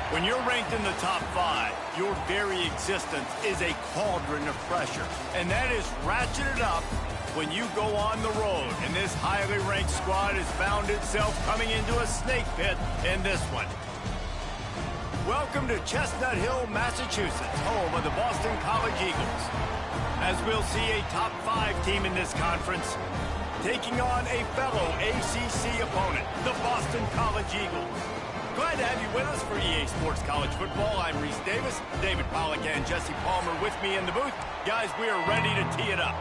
When you're ranked in the top 5, your very existence is a cauldron of pressure. And that is ratcheted up when you go on the road. And this highly ranked squad has found itself coming into a snake pit in this one. Welcome to Chestnut Hill, Massachusetts, home of the Boston College Eagles. As we'll see a top 5 team in this conference taking on a fellow ACC opponent, the Boston College Eagles. Glad to have you with us for EA Sports College Football. I'm Reese Davis, David Pollack and Jesse Palmer with me in the booth. Guys, we are ready to tee it up.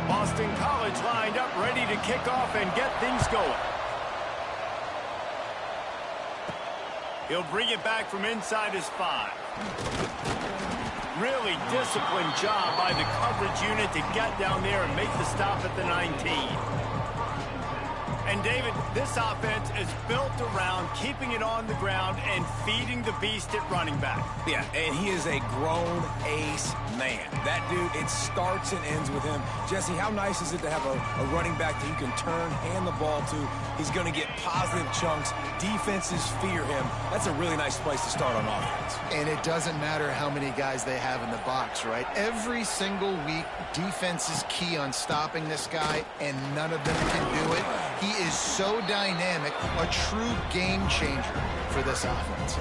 Boston College lined up, ready to kick off and get things going. He'll bring it back from inside his 5. Really disciplined job by the coverage unit to get down there and make the stop at the 19. And David, this offense is built around keeping it on the ground and feeding the beast at running back. Yeah, and he is a grown ace man. That dude, it starts and ends with him. Jesse, how nice is it to have a running back that you can turn, hand the ball to? He's going to get positive chunks. Defenses fear him. That's a really nice place to start on offense. And it doesn't matter how many guys they have in the box, right? Every single week, defense is key on stopping this guy, and none of them can do it. He is so dynamic, a true game changer for this offense.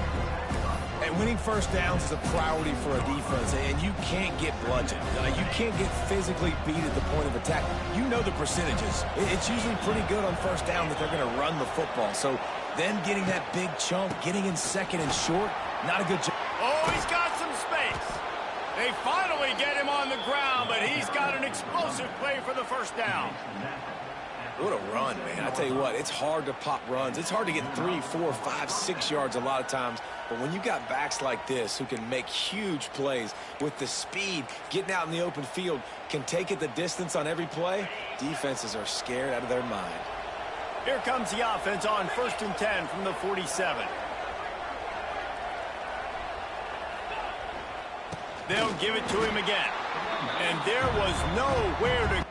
And winning first downs is a priority for a defense, and you can't get bludgeoned. You can't get physically beat at the point of attack. You know the percentages. It's usually pretty good on first down that they're going to run the football. So then getting that big chunk, getting in second and short, not a good job. Oh, he's got some space. They finally get him on the ground, but he's got an explosive play for the first down. What a run, man. I tell you what, it's hard to pop runs. It's hard to get 3, 4, 5, 6 yards a lot of times. But when you got backs like this who can make huge plays with the speed, getting out in the open field, can take it the distance on every play, defenses are scared out of their mind. Here comes the offense on 1st and 10 from the 47. They'll give it to him again. And there was nowhere to...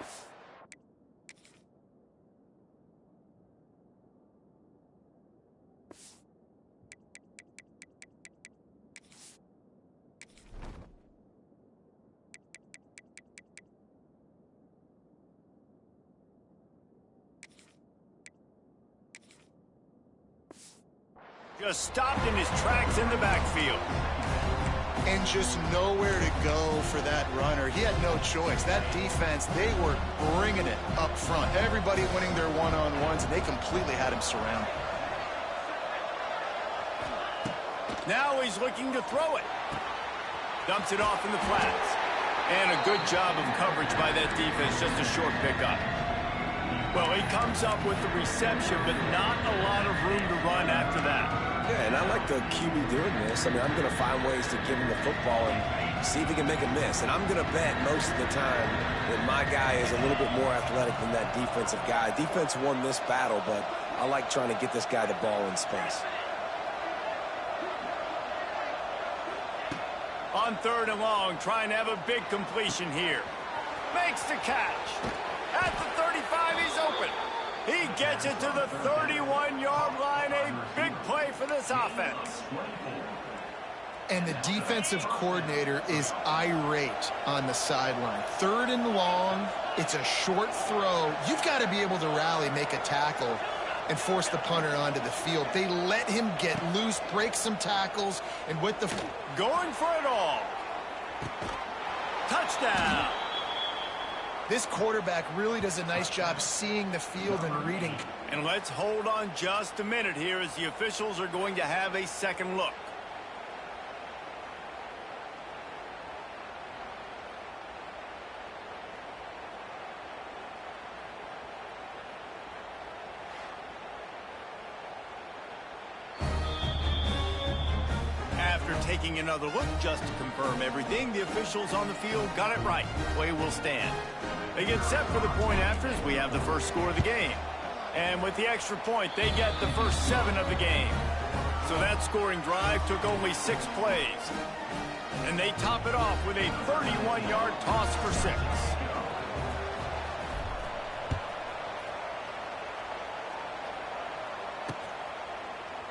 Just stopped in his tracks in the backfield. And just nowhere to go for that runner. He had no choice. That defense, they were bringing it up front. Everybody winning their one-on-ones, and they completely had him surrounded. Now he's looking to throw it. Dumps it off in the flats. And a good job of coverage by that defense, just a short pickup. Well, he comes up with the reception, but not a lot of room to run after that. Yeah, and I like the QB doing this. I mean, I'm going to find ways to give him the football and see if he can make a miss. And I'm going to bet most of the time that my guy is a little bit more athletic than that defensive guy. Defense won this battle, but I like trying to get this guy the ball in space. On 3rd and long, trying to have a big completion here. Makes the catch. At the 35, he's open. He gets it to the 31-yard line. A big play for this offense. And the defensive coordinator is irate on the sideline. 3rd and long, it's a short throw. You've got to be able to rally, make a tackle, and force the punter onto the field. They let him get loose, break some tackles, and with the... Going for it all. Touchdown. This quarterback really does a nice job seeing the field and reading. And let's hold on just a minute here as the officials are going to have a second look. After taking another look just to confirm everything, the officials on the field got it right. Play will stand. They get set for the point after as we have the first score of the game. And with the extra point, they get the first 7 of the game. So that scoring drive took only 6 plays. And they top it off with a 31-yard toss for 6.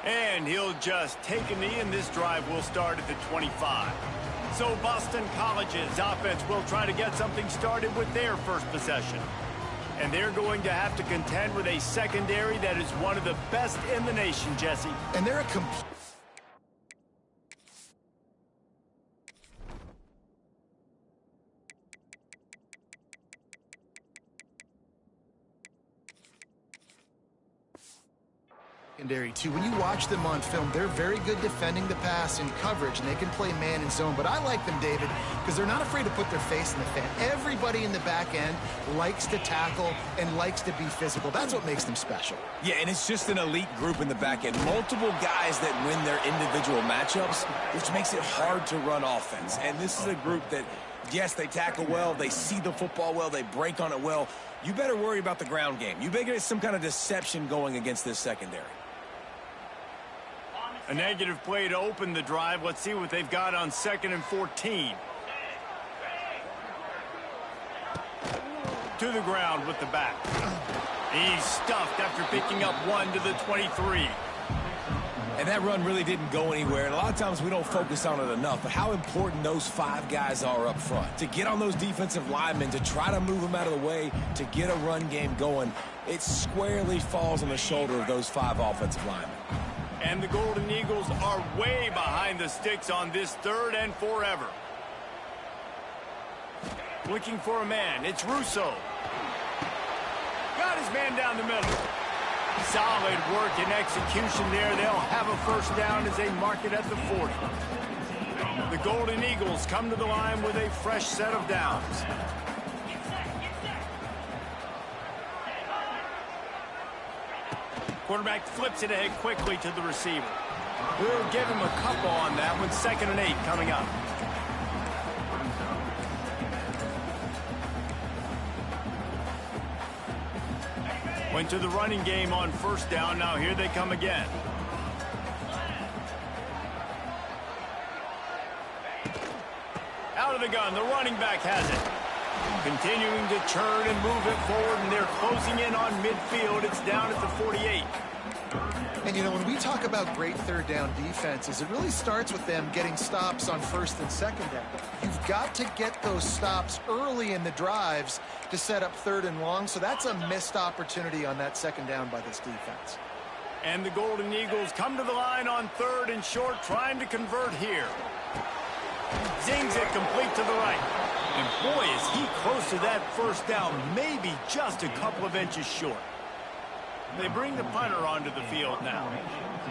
And he'll just take a knee, and this drive will start at the 25. So Boston College's offense will try to get something started with their first possession. And they're going to have to contend with a secondary that is one of the best in the nation, Jesse. And they're a complete... secondary too. When you watch them on film, they're very good defending the pass in coverage, and they can play man and zone. But I like them, David, because they're not afraid to put their face in the fan. Everybody in the back end likes to tackle and likes to be physical. That's what makes them special. Yeah, and it's just an elite group in the back end. Multiple guys that win their individual matchups, which makes it hard to run offense. And this is a group that, yes, they tackle well, they see the football well, they break on it well. You better worry about the ground game. You better get some kind of deception going against this secondary. A negative play to open the drive. Let's see what they've got on 2nd and 14. To the ground with the back. He's stuffed after picking up 1 to the 23. And that run really didn't go anywhere. And a lot of times we don't focus on it enough. But how important those 5 guys are up front. To get on those defensive linemen, to try to move them out of the way, to get a run game going, it squarely falls on the shoulder of those 5 offensive linemen. And the Golden Eagles are way behind the sticks on this 3rd and forever. Looking for a man. It's Russo. Got his man down the middle. Solid work and execution there. They'll have a first down as they mark it at the 40. The Golden Eagles come to the line with a fresh set of downs. Quarterback flips it ahead quickly to the receiver. We'll give him a couple on that one. 2nd and 8 coming up. Went to the running game on 1st down. Now here they come again. Out of the gun. The running back has it. Continuing to churn and move it forward, and they're closing in on midfield. It's down at the 48. And, you know, when we talk about great 3rd down defenses, it really starts with them getting stops on 1st and 2nd down. You've got to get those stops early in the drives to set up 3rd and long, so that's a missed opportunity on that 2nd down by this defense. And the Golden Eagles come to the line on 3rd and short, trying to convert here. Zings it complete to the right. And boy, is he close to that first down, maybe just a couple of inches short. They bring the punter onto the field now.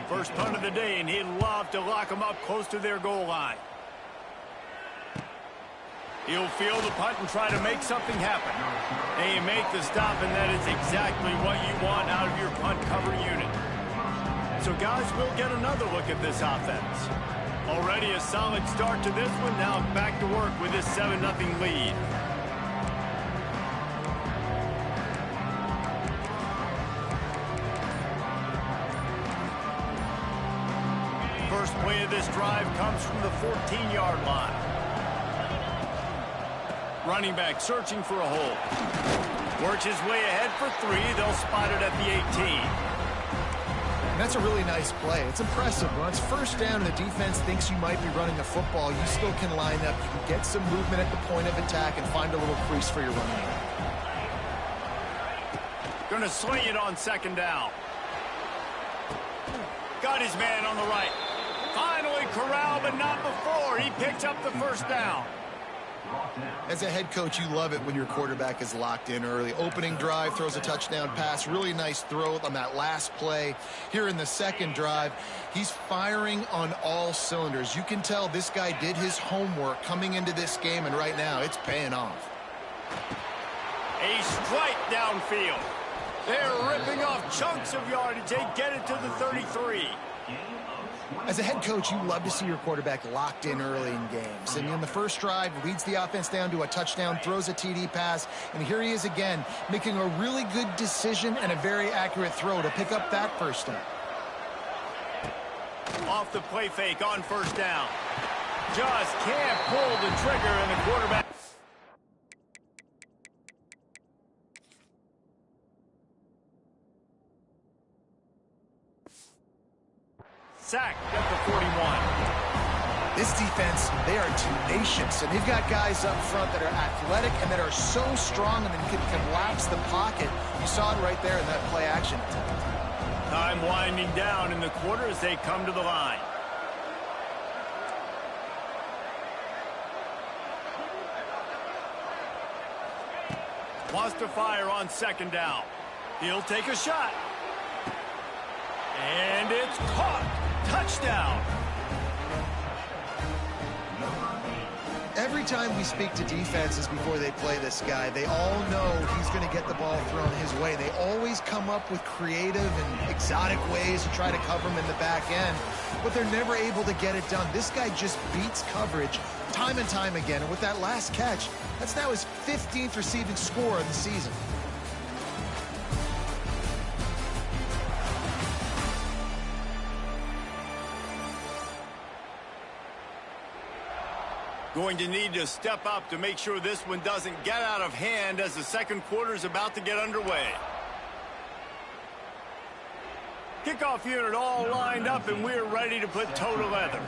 First punt of the day, and he'd love to lock them up close to their goal line. He'll field the punt and try to make something happen. And you make the stop, and that is exactly what you want out of your punt cover unit. So guys, we'll get another look at this offense. Already a solid start to this one. Now back to work with this 7-0 lead. First play of this drive comes from the 14-yard line. Running back searching for a hole. Works his way ahead for 3. They'll spot it at the 18. And that's a really nice play. It's impressive. When it's 1st down and the defense thinks you might be running the football, you still can line up. You can get some movement at the point of attack and find a little crease for your running game. Going to sling it on 2nd down. Got his man on the right. Finally corralled, but not before. He picks up the first down. As a head coach, you love it when your quarterback is locked in early. Opening drive, throws a touchdown pass. Really nice throw on that last play. Here in the 2nd drive, he's firing on all cylinders. You can tell this guy did his homework coming into this game, and right now it's paying off. A strike downfield. They're ripping off chunks of yardage. They get it to the 33. As a head coach, you love to see your quarterback locked in early in games. And in the first drive, leads the offense down to a touchdown, throws a TD pass, and here he is again, making a really good decision and a very accurate throw to pick up that first down. Off the play fake on 1st down. Just can't pull the trigger, and the quarterback... sacked at the 41. This defense, they are tenacious, and they've got guys up front that are athletic and that are so strong and can collapse the pocket. You saw it right there in that play action attempt. Time winding down in the quarter as they come to the line. Wants to fire on second down. He'll take a shot. And it's caught. Touchdown. Every time we speak to defenses before they play this guy, they all know he's going to get the ball thrown his way. They always come up with creative and exotic ways to try to cover him in the back end, but they're never able to get it done. This guy just beats coverage time and time again, and with that last catch, that's now his 15th receiving score of the season. Going to need to step up to make sure this one doesn't get out of hand as the second quarter is about to get underway. Kickoff unit all lined up, and we're ready to put toe to leather.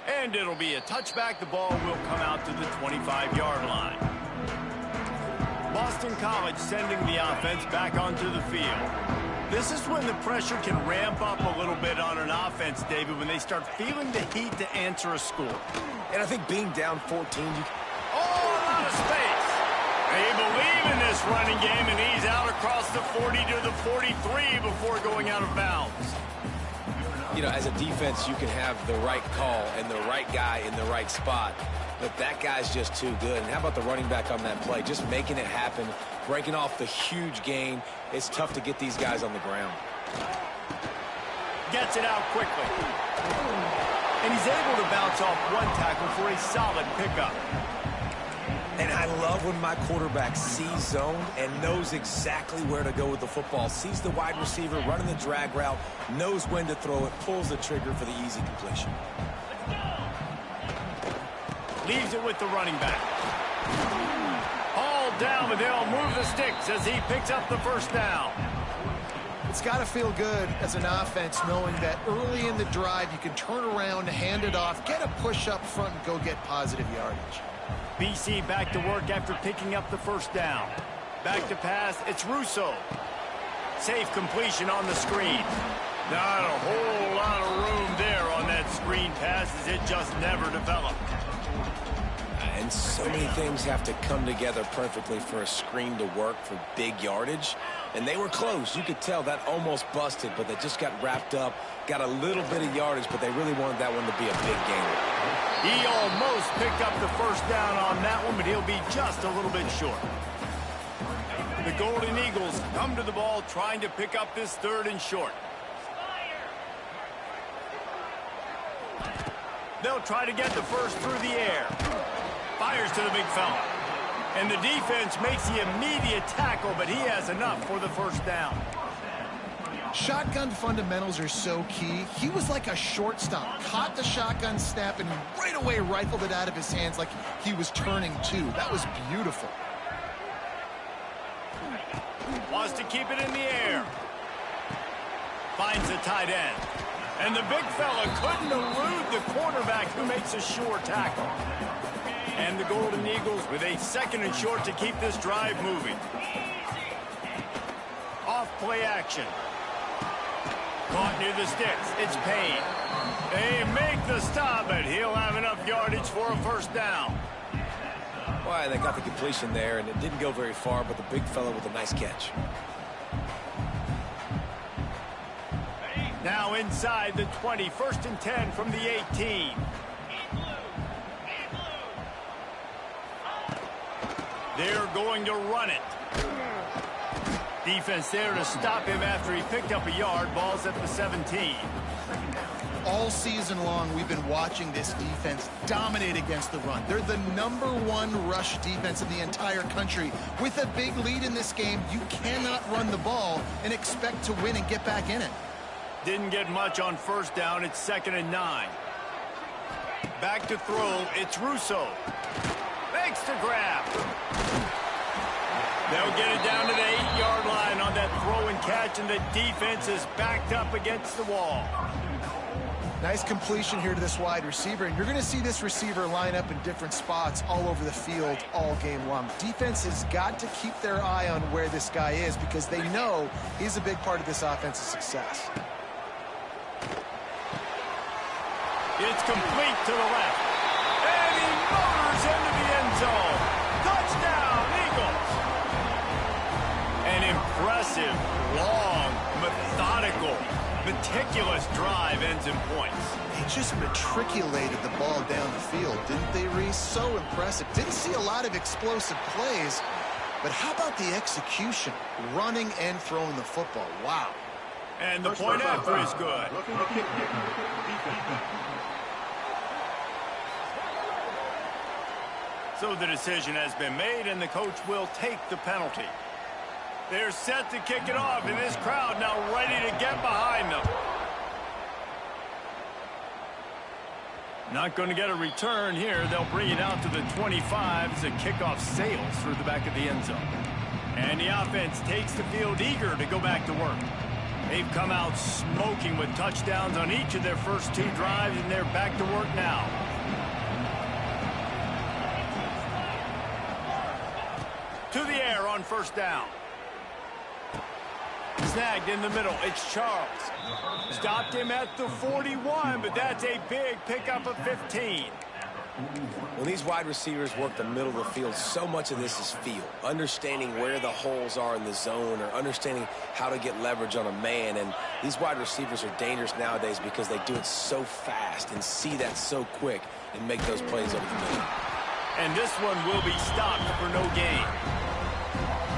And it'll be a touchback. The ball will come out to the 25-yard line. Boston College sending the offense back onto the field. This is when the pressure can ramp up a little bit on an offense, David, when they start feeling the heat to answer a score. And I think being down 14, Oh, a lot of space. They believe in this running game, and he's out across the 40 to the 43 before going out of bounds. you know, as a defense, you can have the right call and the right guy in the right spot, but that guy's just too good. And how about the running back on that play? Just making it happen, breaking off the huge gain. It's tough to get these guys on the ground. Gets it out quickly. And he's able to bounce off one tackle for a solid pickup. And I love when my quarterback sees zone and knows exactly where to go with the football. Sees the wide receiver running the drag route, knows when to throw it, pulls the trigger for the easy completion. Leaves it with the running back. All down, but they'll move the sticks as he picks up the first down. It's got to feel good as an offense knowing that early in the drive you can turn around, hand it off, get a push up front, and go get positive yardage. BC back to work after picking up the first down. Back to pass, it's Russo. Safe completion on the screen. Not a whole lot of room there on that screen pass as it just never developed. And so many things have to come together perfectly for a screen to work for big yardage. And they were close. You could tell that almost busted, but they just got wrapped up, got a little bit of yardage, but they really wanted that one to be a big game. He almost picked up the first down on that one, but he'll be just a little bit short. The Golden Eagles come to the ball trying to pick up this third and short. They'll try to get the first through the air. Fires to the big fella. And the defense makes the immediate tackle, but he has enough for the first down. Shotgun fundamentals are so key. He was like a shortstop. Caught the shotgun snap and right away rifled it out of his hands like he was turning two. That was beautiful. Wants to keep it in the air. Finds the tight end. And the big fella couldn't elude the quarterback who makes a sure tackle. And the Golden Eagles with a second and short to keep this drive moving. Off play action. Caught near the sticks. It's Payne. They make the stop, but he'll have enough yardage for a first down. Well, they got the completion there, and it didn't go very far, but the big fella with a nice catch. Now inside the 20, 1st and 10 from the 18. They're going to run it. Defense there to stop him after he picked up a yard. Ball's at the 17. All season long, we've been watching this defense dominate against the run. They're the #1 rush defense in the entire country. With a big lead in this game, you cannot run the ball and expect to win and get back in it. Didn't get much on first down. It's 2nd and 9. Back to throw. It's Russo. Makes the grab. They'll get it down to the 8-yard line on that throw and catch, and the defense is backed up against the wall. Nice completion here to this wide receiver, and you're going to see this receiver line up in different spots all over the field all game long. Defense has got to keep their eye on where this guy is because they know he's a big part of this offense's success. It's complete to the left. And he motors into the end zone. Touchdown, Eagles. An impressive, long, methodical, meticulous drive ends in points. They just matriculated the ball down the field, didn't they, Reese? So impressive. Didn't see a lot of explosive plays, but how about the execution? Running and throwing the football. Wow. And the point after is good. So the decision has been made, and the coach will take the penalty. They're set to kick it off, and this crowd now ready to get behind them. Not going to get a return here. They'll bring it out to the 25 as the kickoff sails through the back of the end zone. And the offense takes the field eager to go back to work. They've come out smoking with touchdowns on each of their first 2 drives, and they're back to work now. To the air on first down. Snagged in the middle. It's Charles. Stopped him at the 41, but that's a big pickup of 15. When these wide receivers work the middle of the field, so much of this is feel. Understanding where the holes are in the zone or understanding how to get leverage on a man. And these wide receivers are dangerous nowadays because they do it so fast and see that so quick and make those plays over the middle. And this one will be stopped for no gain.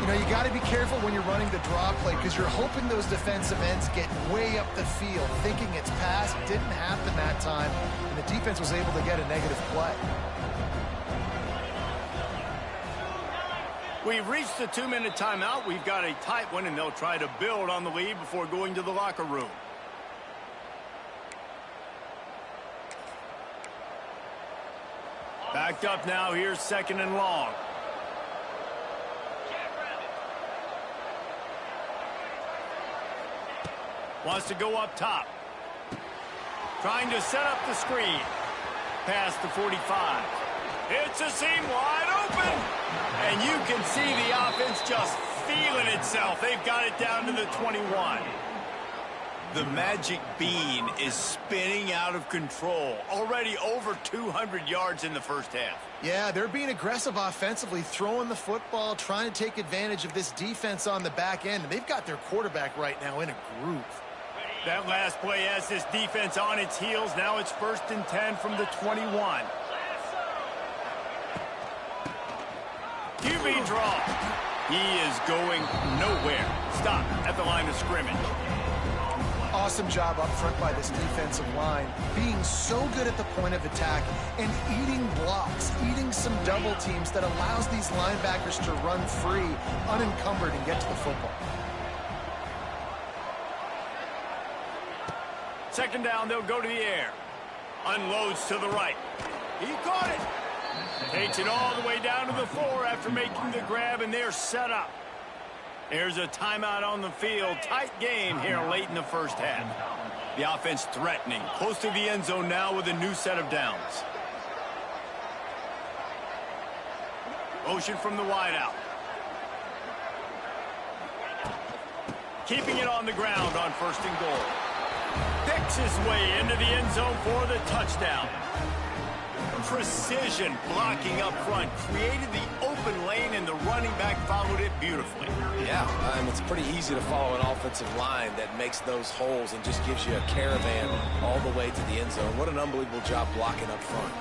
You know, you got to be careful when you're running the draw play because you're hoping those defensive ends get way up the field, thinking it's pass. It didn't happen that time, and the defense was able to get a negative play. We've reached the 2-minute timeout. We've got a tight one, and they'll try to build on the lead before going to the locker room. Backed up now. Here's 2nd and long. Wants to go up top. Trying to set up the screen. Past the 45. It's a seam wide open. And you can see the offense just feeling itself. They've got it down to the 21. The magic bean is spinning out of control. Already over 200 yards in the first half. Yeah, they're being aggressive offensively, throwing the football, trying to take advantage of this defense on the back end. And they've got their quarterback right now in a groove. That last play has this defense on its heels. Now it's 1st and 10 from the 21. QB draw. He is going nowhere. Stop at the line of scrimmage. Awesome job up front by this defensive line, being so good at the point of attack and eating blocks, eating some double teams that allows these linebackers to run free, unencumbered, and get to the football. 2nd down, they'll go to the air. Unloads to the right. He caught it. Takes it all the way down to the 4 after making the grab, and they're set up. There's a timeout on the field. Tight game here late in the first half. The offense threatening. Close to the end zone now with a new set of downs. Motion from the wideout. Keeping it on the ground on 1st and goal. Picks his way into the end zone for the touchdown. Precision blocking up front. Created the open lane, and the running back followed it beautifully. Yeah, and it's pretty easy to follow an offensive line that makes those holes and just gives you a caravan all the way to the end zone. What an unbelievable job blocking up front.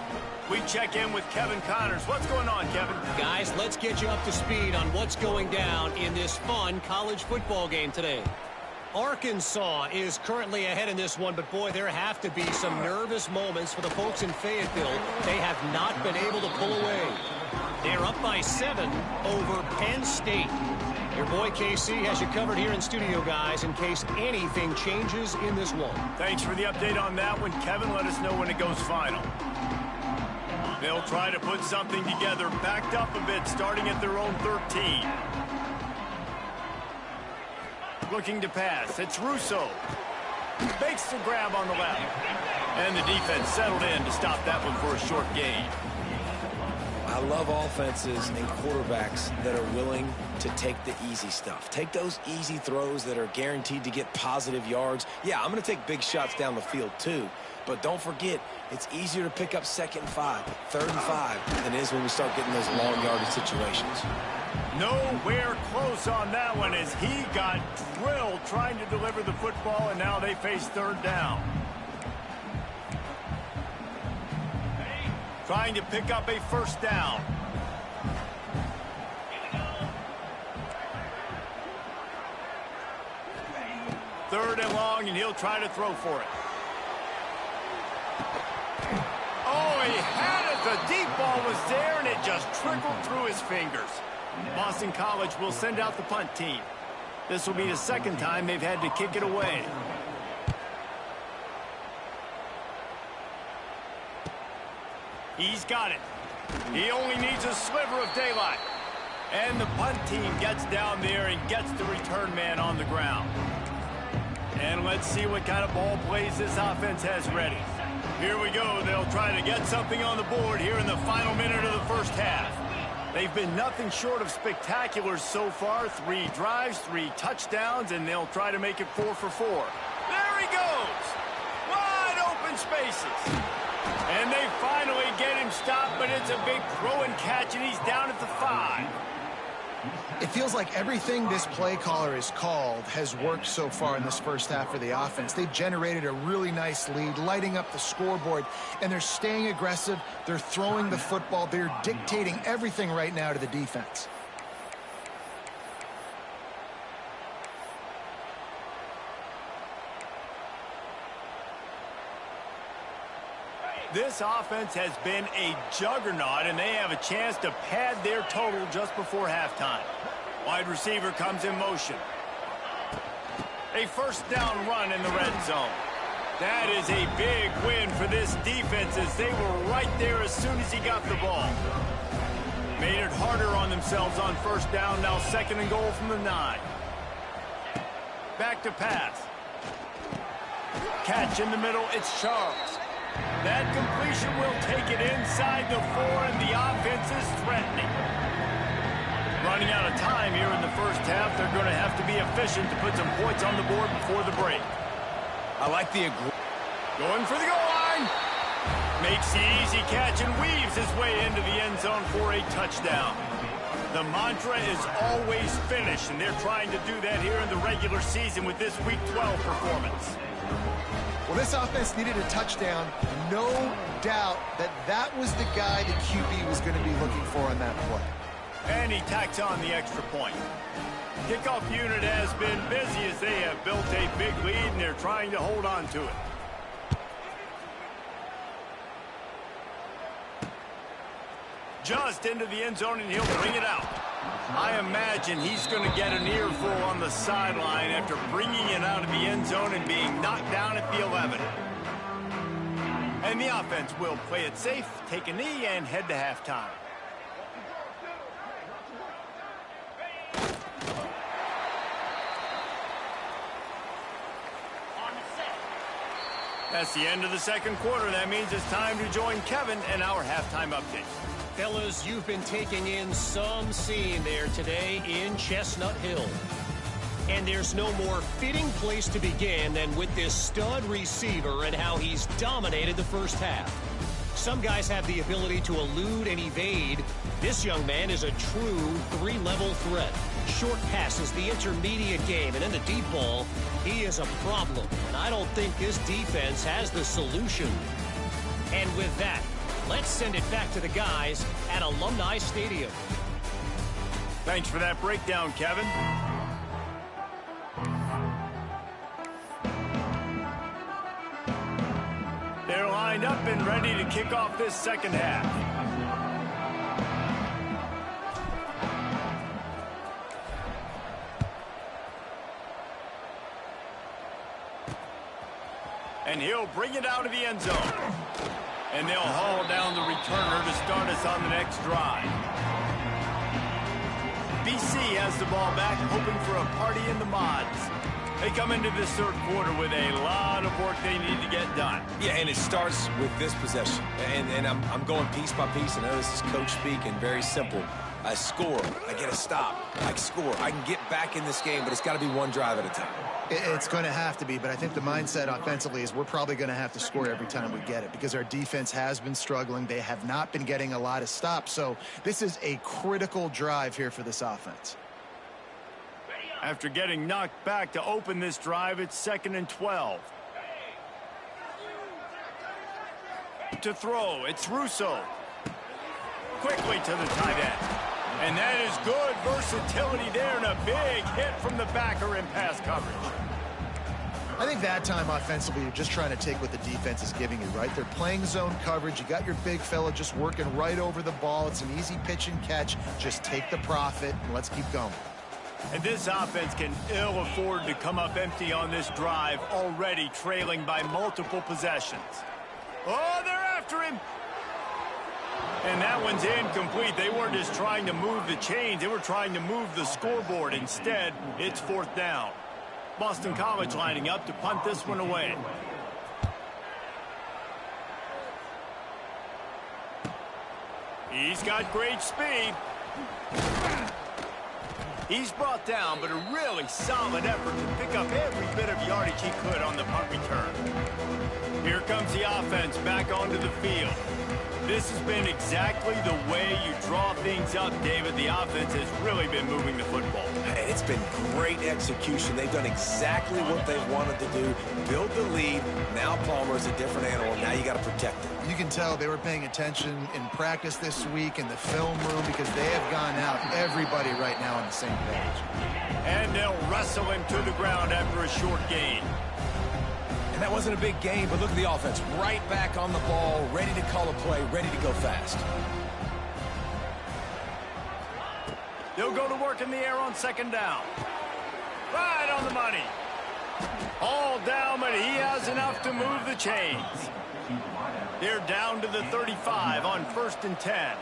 We check in with Kevin Connors. What's going on, Kevin? Guys, let's get you up to speed on what's going down in this fun college football game today. Arkansas is currently ahead in this one, but boy, there have to be some nervous moments for the folks in Fayetteville. They have not been able to pull away. They're up by 7 over Penn State. Your boy KC has you covered here in studio, guys, in case anything changes in this one. Thanks for the update on that one, Kevin. Let us know when it goes final. They'll try to put something together, backed up a bit, starting at their own 13. Looking to pass. It's Russo. Makes the grab on the left. And the defense settled in to stop that one for a short gain. I love offenses and quarterbacks that are willing to take the easy stuff. Take those easy throws that are guaranteed to get positive yards. Yeah, I'm going to take big shots down the field too. But don't forget, it's easier to pick up 2nd and 5, 3rd and 5 than it is when we start getting those long yardage situations. Nowhere close on that one as he got drilled trying to deliver the football, and now they face 3rd down. Trying to pick up a 1st down. Third and long, and he'll try to throw for it. Oh, he had it. The deep ball was there, and it just trickled through his fingers. Boston College will send out the punt team. This will be the 2nd time they've had to kick it away. He's got it. He only needs a sliver of daylight. And the punt team gets down there and gets the return man on the ground. And let's see what kind of ball plays this offense has ready. Here we go. They'll try to get something on the board here in the final minute of the 1st half. They've been nothing short of spectacular so far. 3 drives, 3 touchdowns, and they'll try to make it 4 for 4. There he goes. Wide open spaces. And they finally get him stopped, but it's a big throw and catch, and he's down at the 5. It feels like everything this play caller has called has worked so far in this 1st half for the offense. They've generated a really nice lead, lighting up the scoreboard, and they're staying aggressive. They're throwing the football. They're dictating everything right now to the defense. This offense has been a juggernaut, and they have a chance to pad their total just before halftime. Wide receiver comes in motion. A 1st down run in the red zone. That is a big win for this defense as they were right there as soon as he got the ball. Made it harder on themselves on 1st down, now 2nd and goal from the 9. Back to pass. Catch in the middle, it's Charles. That completion will take it inside the 4, and the offense is threatening. Running out of time here in the 1st half, they're going to have to be efficient to put some points on the board before the break. I like the going for the goal line. Makes the easy catch and weaves his way into the end zone for a touchdown. The mantra is always finish, and they're trying to do that here in the regular season with this Week 12 performance. Well, this offense needed a touchdown. No doubt that that was the guy the QB was going to be looking for on that play. And he tacks on the extra point. Kickoff unit has been busy as they have built a big lead, and they're trying to hold on to it. Just into the end zone, and he'll bring it out. I imagine he's going to get an earful on the sideline after bringing it out of the end zone and being knocked down at the 11. And the offense will play it safe, take a knee, and head to halftime. That's the end of the 2nd quarter. That means it's time to join Kevin and our halftime update. Fellas, you've been taking in some scene there today in Chestnut Hill. And there's no more fitting place to begin than with this stud receiver and how he's dominated the 1st half. Some guys have the ability to elude and evade. This young man is a true 3-level threat. Short passes, the intermediate game, and in the deep ball, he is a problem. And I don't think this defense has the solution. And with that, let's send it back to the guys at Alumni Stadium. Thanks for that breakdown, Kevin. They're lined up and ready to kick off this 2nd half. And he'll bring it out of the end zone. And they'll haul down the returner to start us on the next drive. BC has the ball back, hoping for a party in the mods. They come into this third quarter with a lot of work they need to get done. Yeah, and it starts with this possession. And I'm going piece by piece. I know this is coach speak and very simple. I score, I get a stop, I score. I can get back in this game, but it's got to be one drive at a time. It's going to have to be, but I think the mindset offensively is we're probably going to have to score every time we get it because our defense has been struggling. They have not been getting a lot of stops, so this is a critical drive here for this offense. After getting knocked back to open this drive, it's 2nd and 12. To throw, it's Russo. Quickly to the tight end. And that is good versatility there and a big hit from the backer in pass coverage. I think that time offensively, you're just trying to take what the defense is giving you, right? They're playing zone coverage. You got your big fella just working right over the ball. It's an easy pitch and catch. Just take the profit and let's keep going. And this offense can ill afford to come up empty on this drive, already trailing by multiple possessions. Oh, they're after him. And that one's incomplete. They weren't just trying to move the chains. They were trying to move the scoreboard. Instead, it's 4th down. Boston College lining up to punt this one away. He's got great speed. He's brought down, but a really solid effort to pick up every bit of yardage he could on the punt return. Here comes the offense back onto the field. This has been exactly the way you draw things up, David. The offense has really been moving the football. And it's been great execution. They've done exactly what they wanted to do. Build the lead. Now Palmer's a different animal. Now you got to protect him. You can tell they were paying attention in practice this week in the film room because they have gone out, everybody right now on the same page. And they'll wrestle him to the ground after a short gain. And that wasn't a big game, but look at the offense. Right back on the ball, ready to call a play, ready to go fast. They'll go to work in the air on 2nd down. Right on the money. All down, but he has enough to move the chains. They're down to the 35 on 1st and 10.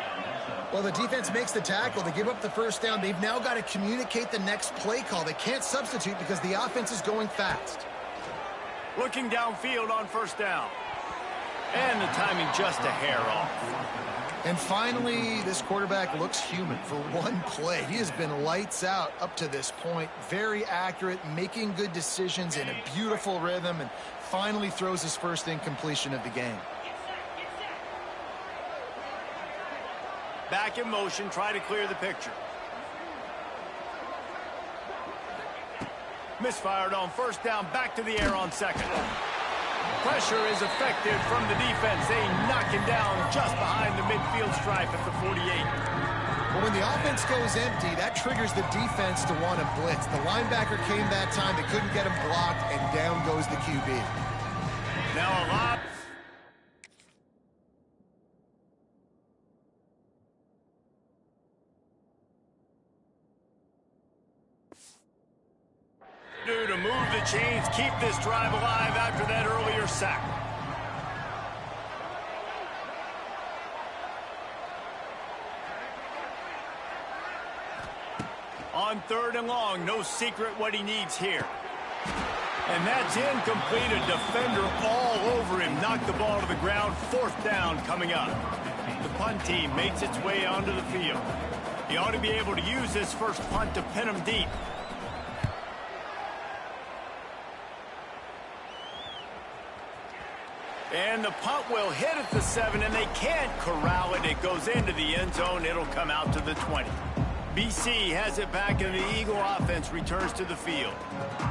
Well, the defense makes the tackle. They give up the 1st down. They've now got to communicate the next play call. They can't substitute because the offense is going fast. Looking downfield on 1st down. And the timing just a hair off. And finally, this quarterback looks human for one play. He has been lights out up to this point. Very accurate, making good decisions in a beautiful rhythm, and finally throws his first incompletion of the game. Back in motion, try to clear the picture. Misfired on 1st down, back to the air on 2nd. Pressure is effective from the defense. They knock him down just behind the midfield stripe at the 48. But when the offense goes empty, that triggers the defense to want to blitz. The linebacker came that time. They couldn't get him blocked, and down goes the QB. Now a lot. To move the chains, keep this drive alive after that earlier sack. On 3rd and long, no secret what he needs here. And that's incomplete. A defender all over him. Knocked the ball to the ground. 4th down coming up. The punt team makes its way onto the field. He ought to be able to use this first punt to pin him deep. And the punt will hit at the 7, and they can't corral it. It goes into the end zone. It'll come out to the 20. BC has it back, and the Eagle offense returns to the field.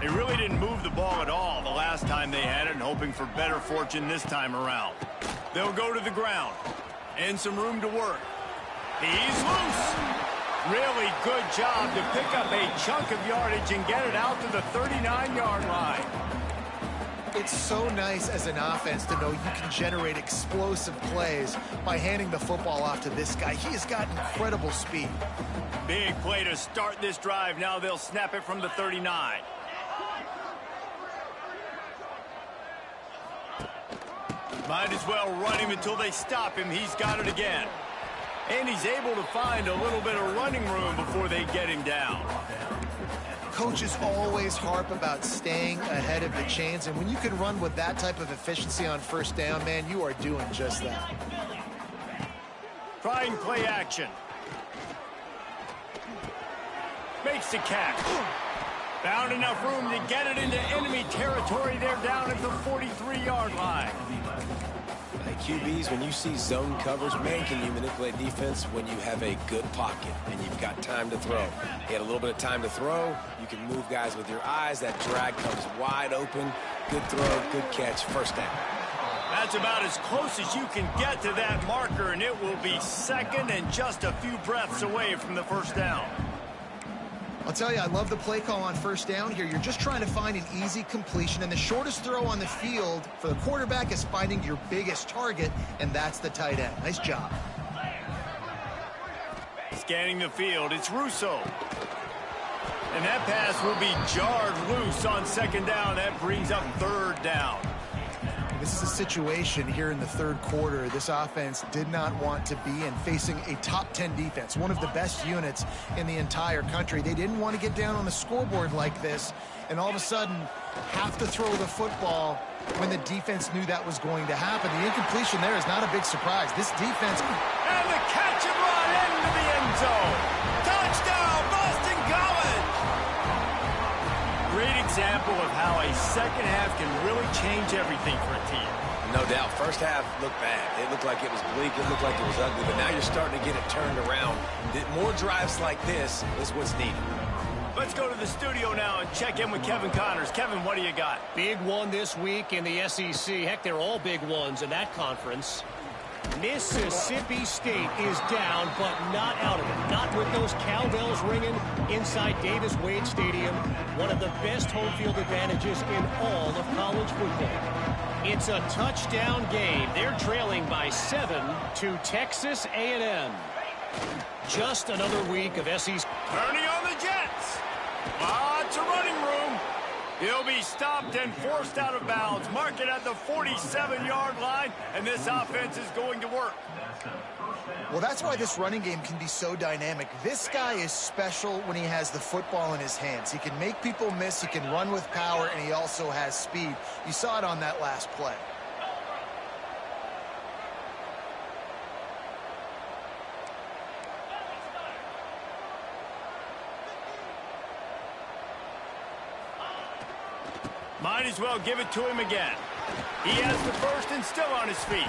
They really didn't move the ball at all the last time they had it, and hoping for better fortune this time around. They'll go to the ground, and some room to work. He's loose. Really good job to pick up a chunk of yardage and get it out to the 39-yard line. It's so nice as an offense to know you can generate explosive plays by handing the football off to this guy. He has got incredible speed. Big play to start this drive. Now they'll snap it from the 39. Might as well run him until they stop him. He's got it again. And he's able to find a little bit of running room before they get him down. Coaches always harp about staying ahead of the chains, and when you can run with that type of efficiency on first down, man, you are doing just that. Trying play action. Makes the catch. Found enough room to get it into enemy territory. They're down at the 43-yard line. Hey, QBs, when you see zone coverage, man, can you manipulate defense when you have a good pocket and you've got time to throw. You had a little bit of time to throw. You can move guys with your eyes. That drag comes wide open. Good throw, good catch, first down. That's about as close as you can get to that marker, and it will be second and just a few breaths away from the first down. I'll tell you, I love the play call on first down here. You're just trying to find an easy completion, and the shortest throw on the field for the quarterback is finding your biggest target, and that's the tight end. Nice job. Scanning the field, it's Russo. And that pass will be jarred loose on second down. That brings up third down. This is a situation here in the third quarter this offense did not want to be in, facing a top 10 defense, one of the best units in the entire country. They didn't want to get down on the scoreboard like this, and all of a sudden have to throw the football when the defense knew that was going to happen. The incompletion there is not a big surprise. This defense... And the catch and run into the end zone. Touchdown, Boston College! Great example of how a second half can really change everything for a team. No doubt. First half looked bad. It looked like it was bleak. It looked like it was ugly. But now you're starting to get it turned around. More drives like this is what's needed. Let's go to the studio now and check in with Kevin Connors. Kevin, what do you got? Big one this week in the SEC. Heck, they're all big ones in that conference. Mississippi State is down, but not out of it. Not with those cowbells ringing inside Davis-Wade Stadium. One of the best home field advantages in all of college football. It's a touchdown game. They're trailing by 7 to Texas A&M. Just another week of SEC. Turning on the Jets. Lots of running room. He'll be stopped and forced out of bounds. Mark it at the 47-yard line, and this offense is going to work. Well, that's why this running game can be so dynamic. This guy is special when he has the football in his hands. He can make people miss, he can run with power, and he also has speed. You saw it on that last play. Might as well give it to him again. He has the first and still on his feet.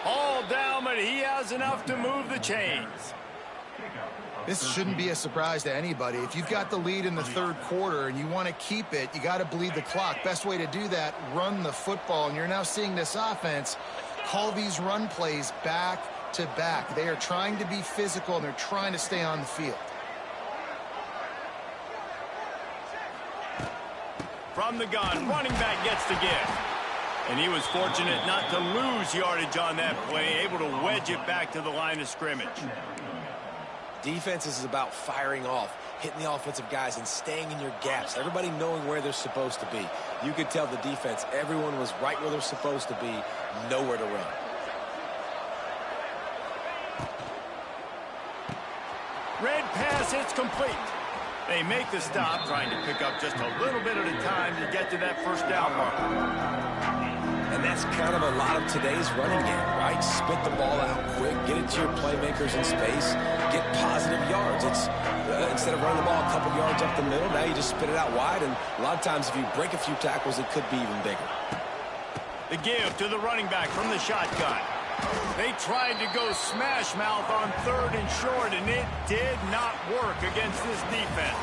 All down, but he has enough to move the chains. This shouldn't be a surprise to anybody. If you've got the lead in the third quarter and you want to keep it, you got to bleed the clock. Best way to do that, run the football. And you're now seeing this offense call these run plays back to back. They are trying to be physical, and they're trying to stay on the field. From the gun, running back gets the gift. And he was fortunate not to lose yardage on that play, able to wedge it back to the line of scrimmage. Defense is about firing off, hitting the offensive guys and staying in your gaps. Everybody knowing where they're supposed to be. You could tell the defense, everyone was right where they're supposed to be, nowhere to run. Red pass, it's complete. They make the stop, trying to pick up just a little bit at a time to get to that first down marker. And that's kind of a lot of today's running game, right? Spit the ball out quick, get it to your playmakers in space, get positive yards. It's instead of running the ball a couple yards up the middle, now you just spit it out wide, and a lot of times if you break a few tackles, it could be even bigger. The give to the running back from the shotgun. They tried to go smash mouth on third and short, and it did not work against this defense.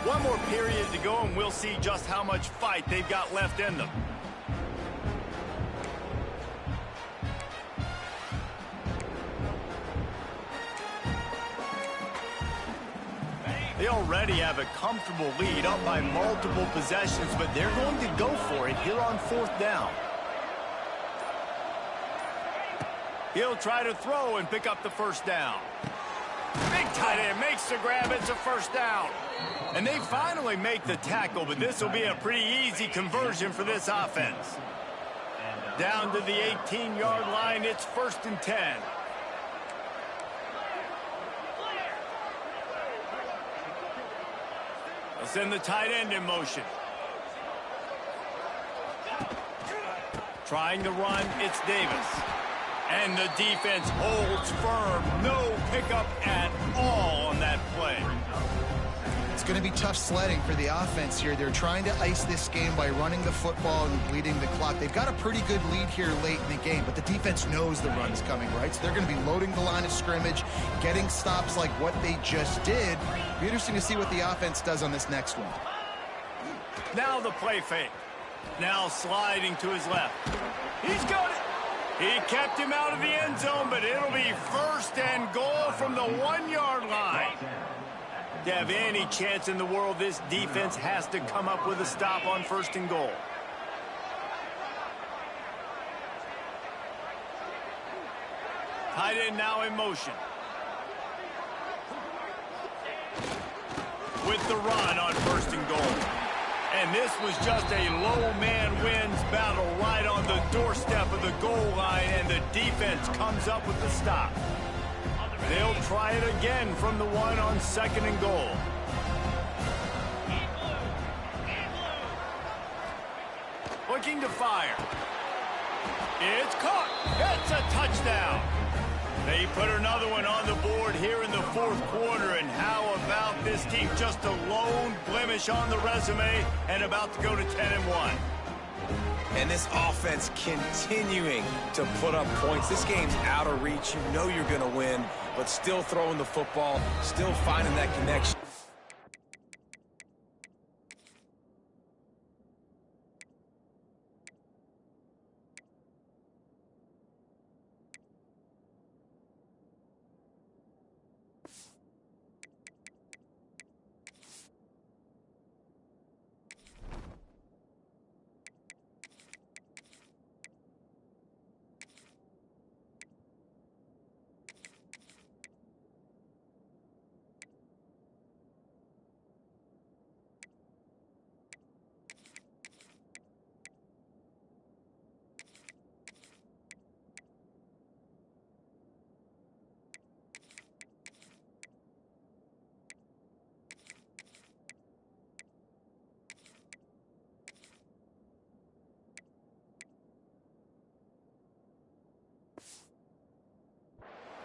One more period to go, and we'll see just how much fight they've got left in them. They already have a comfortable lead, up by multiple possessions, but they're going to go for it here on fourth down. He'll try to throw and pick up the first down. Big tight end makes the grab. It's a first down. And they finally make the tackle, but this will be a pretty easy conversion for this offense. Down to the 18-yard line, it's 1st and 10. They'll send the tight end in motion. Trying to run, it's Davis. And the defense holds firm. No pickup at all on that play. It's going to be tough sledding for the offense here. They're trying to ice this game by running the football and bleeding the clock. They've got a pretty good lead here late in the game, but the defense knows the run's coming, right? So they're going to be loading the line of scrimmage, getting stops like what they just did. It'll be interesting to see what the offense does on this next one. Now the play fake. Now sliding to his left. He's got it. He kept him out of the end zone, but it'll be 1st and goal from the 1-yard line. To have any chance in the world, this defense has to come up with a stop on 1st and goal. Tight end now in motion. With the run on 1st and goal. And this was just a low man wins battle right on the doorstep of the goal line, and the defense comes up with the stop. They'll try it again from the 1 on 2nd and goal. Looking to fire. It's caught. It's a touchdown. They put another one on the board here in the 4th quarter, and how about this team? Just a lone blemish on the resume and about to go to 10-1. And this offense continuing to put up points. This game's out of reach. You know you're going to win, but still throwing the football, still finding that connection.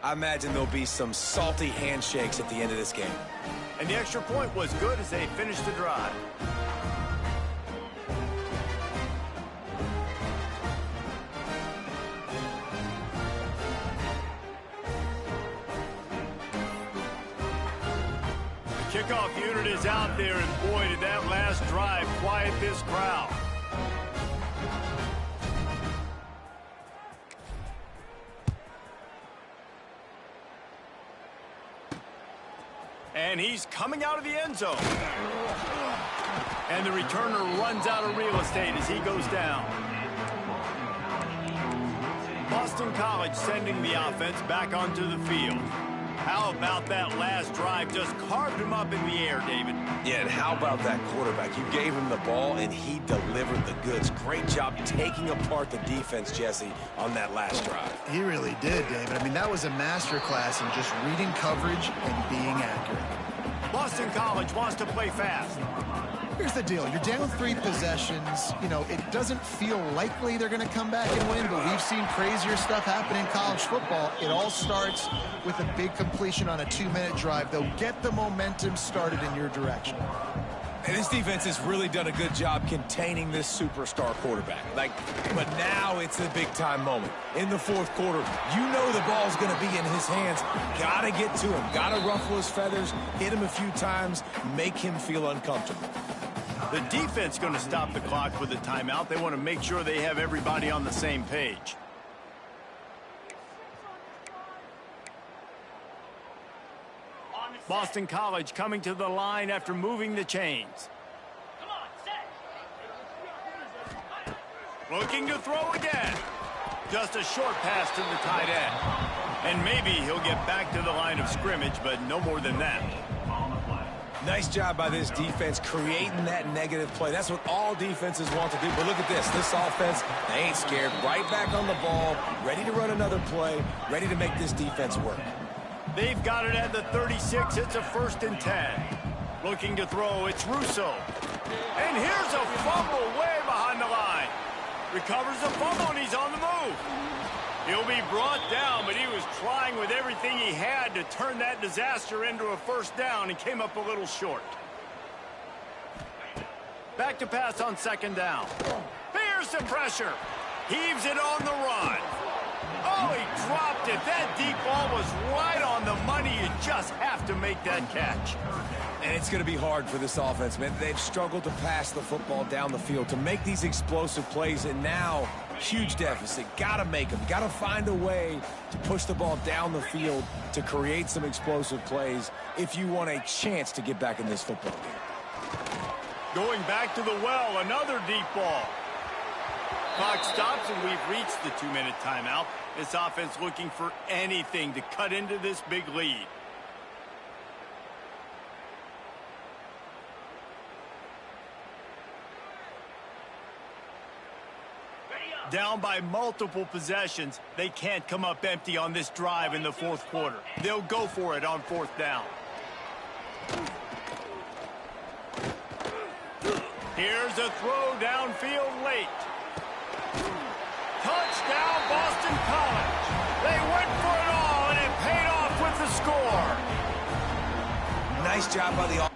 I imagine there'll be some salty handshakes at the end of this game. And the extra point was good as they finished the drive. The kickoff unit is out there, and boy, did that last drive quiet this crowd. And he's coming out of the end zone. And the returner runs out of real estate as he goes down. Boston College sending the offense back onto the field. How about that last drive? Just carved him up in the air, David. Yeah, and how about that quarterback? You gave him the ball, and he delivered the goods. Great job taking apart the defense, Jesse, on that last drive. He really did, David. I mean, that was a masterclass in just reading coverage and being accurate. Boston College wants to play fast. Here's the deal. You're down 3 possessions. You know, it doesn't feel likely they're going to come back and win, but we've seen crazier stuff happen in college football. It all starts with a big completion on a 2-minute drive. They'll get the momentum started in your direction. And this defense has really done a good job containing this superstar quarterback. But now it's a big-time moment. In the 4th quarter, you know the ball's going to be in his hands. Got to get to him. Got to ruffle his feathers, hit him a few times, make him feel uncomfortable. The defense going to stop the clock with a timeout. They want to make sure they have everybody on the same page. Boston College coming to the line after moving the chains. Looking to throw again. Just a short pass to the tight end. And maybe he'll get back to the line of scrimmage, but no more than that. Nice job by this defense creating that negative play. That's what all defenses want to do. But look at this. This offense, they ain't scared. Right back on the ball, ready to run another play, ready to make this defense work. They've got it at the 36. It's a 1st and 10. Looking to throw, it's Russo. And here's a fumble way behind the line. Recovers the fumble, and he's on the move. He'll be brought down, but he was trying with everything he had to turn that disaster into a 1st down and came up a little short. Back to pass on 2nd down. Here's the pressure. Heaves it on the run. Oh, he dropped it. That deep ball was right on the money. You just have to make that catch. And it's going to be hard for this offense, man. They've struggled to pass the football down the field to make these explosive plays, and now huge deficit. Got to make them. Got to find a way to push the ball down the field to create some explosive plays if you want a chance to get back in this football game. Going back to the well, another deep ball. Clock stops, and we've reached the 2-minute timeout. This offense looking for anything to cut into this big lead. Down by multiple possessions, they can't come up empty on this drive in the 4th quarter. They'll go for it on 4th down. Here's a throw downfield late. Touchdown, Boston College. They went for it all, and it paid off with the score. Nice job by the offense.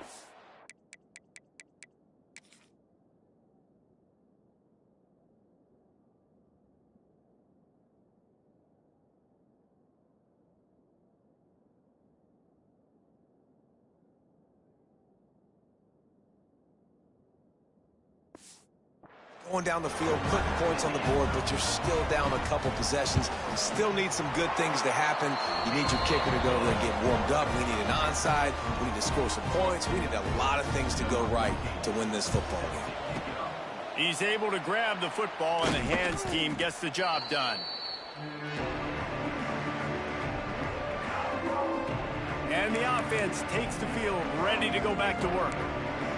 Going down the field, putting points on the board, but you're still down a couple possessions. You still need some good things to happen. You need your kicker to go over there and get warmed up. We need an onside. We need to score some points. We need a lot of things to go right to win this football game. He's able to grab the football, and the hands team gets the job done. And the offense takes the field, ready to go back to work.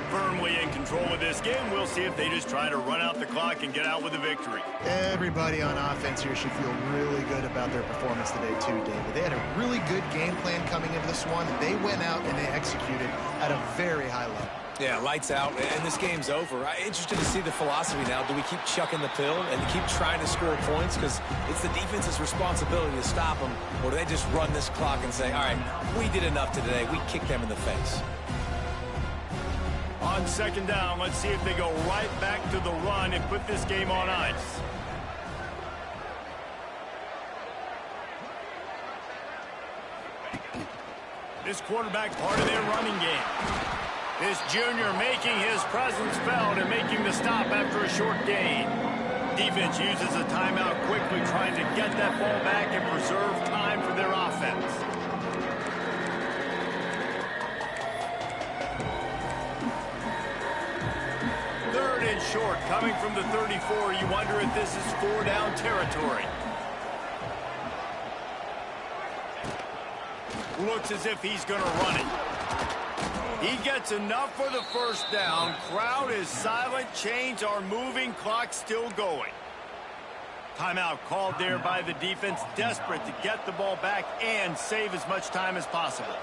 Firmly in control of this game. We'll see if they just try to run out the clock and get out with a victory. Everybody on offense here should feel really good about their performance today too, David. They had a really good game plan coming into this one. They went out and they executed at a very high level. Yeah, lights out, and this game's over. I'm interested to see the philosophy now. Do we keep chucking the pill and keep trying to score points? Because it's the defense's responsibility to stop them. Or do they just run this clock and say, all right, we did enough today. We kicked them in the face. On 2nd down, let's see if they go right back to the run and put this game on ice. This quarterback part of their running game. This junior making his presence felt and making the stop after a short gain. Defense uses a timeout quickly, trying to get that ball back and preserve time for their offense. Short coming from the 34. You wonder if this is 4-down territory. Looks as if he's going to run it. He gets enough for the 1st down. Crowd is silent. Chains are moving. Clock still going. Timeout called there by the defense, desperate to get the ball back and save as much time as possible.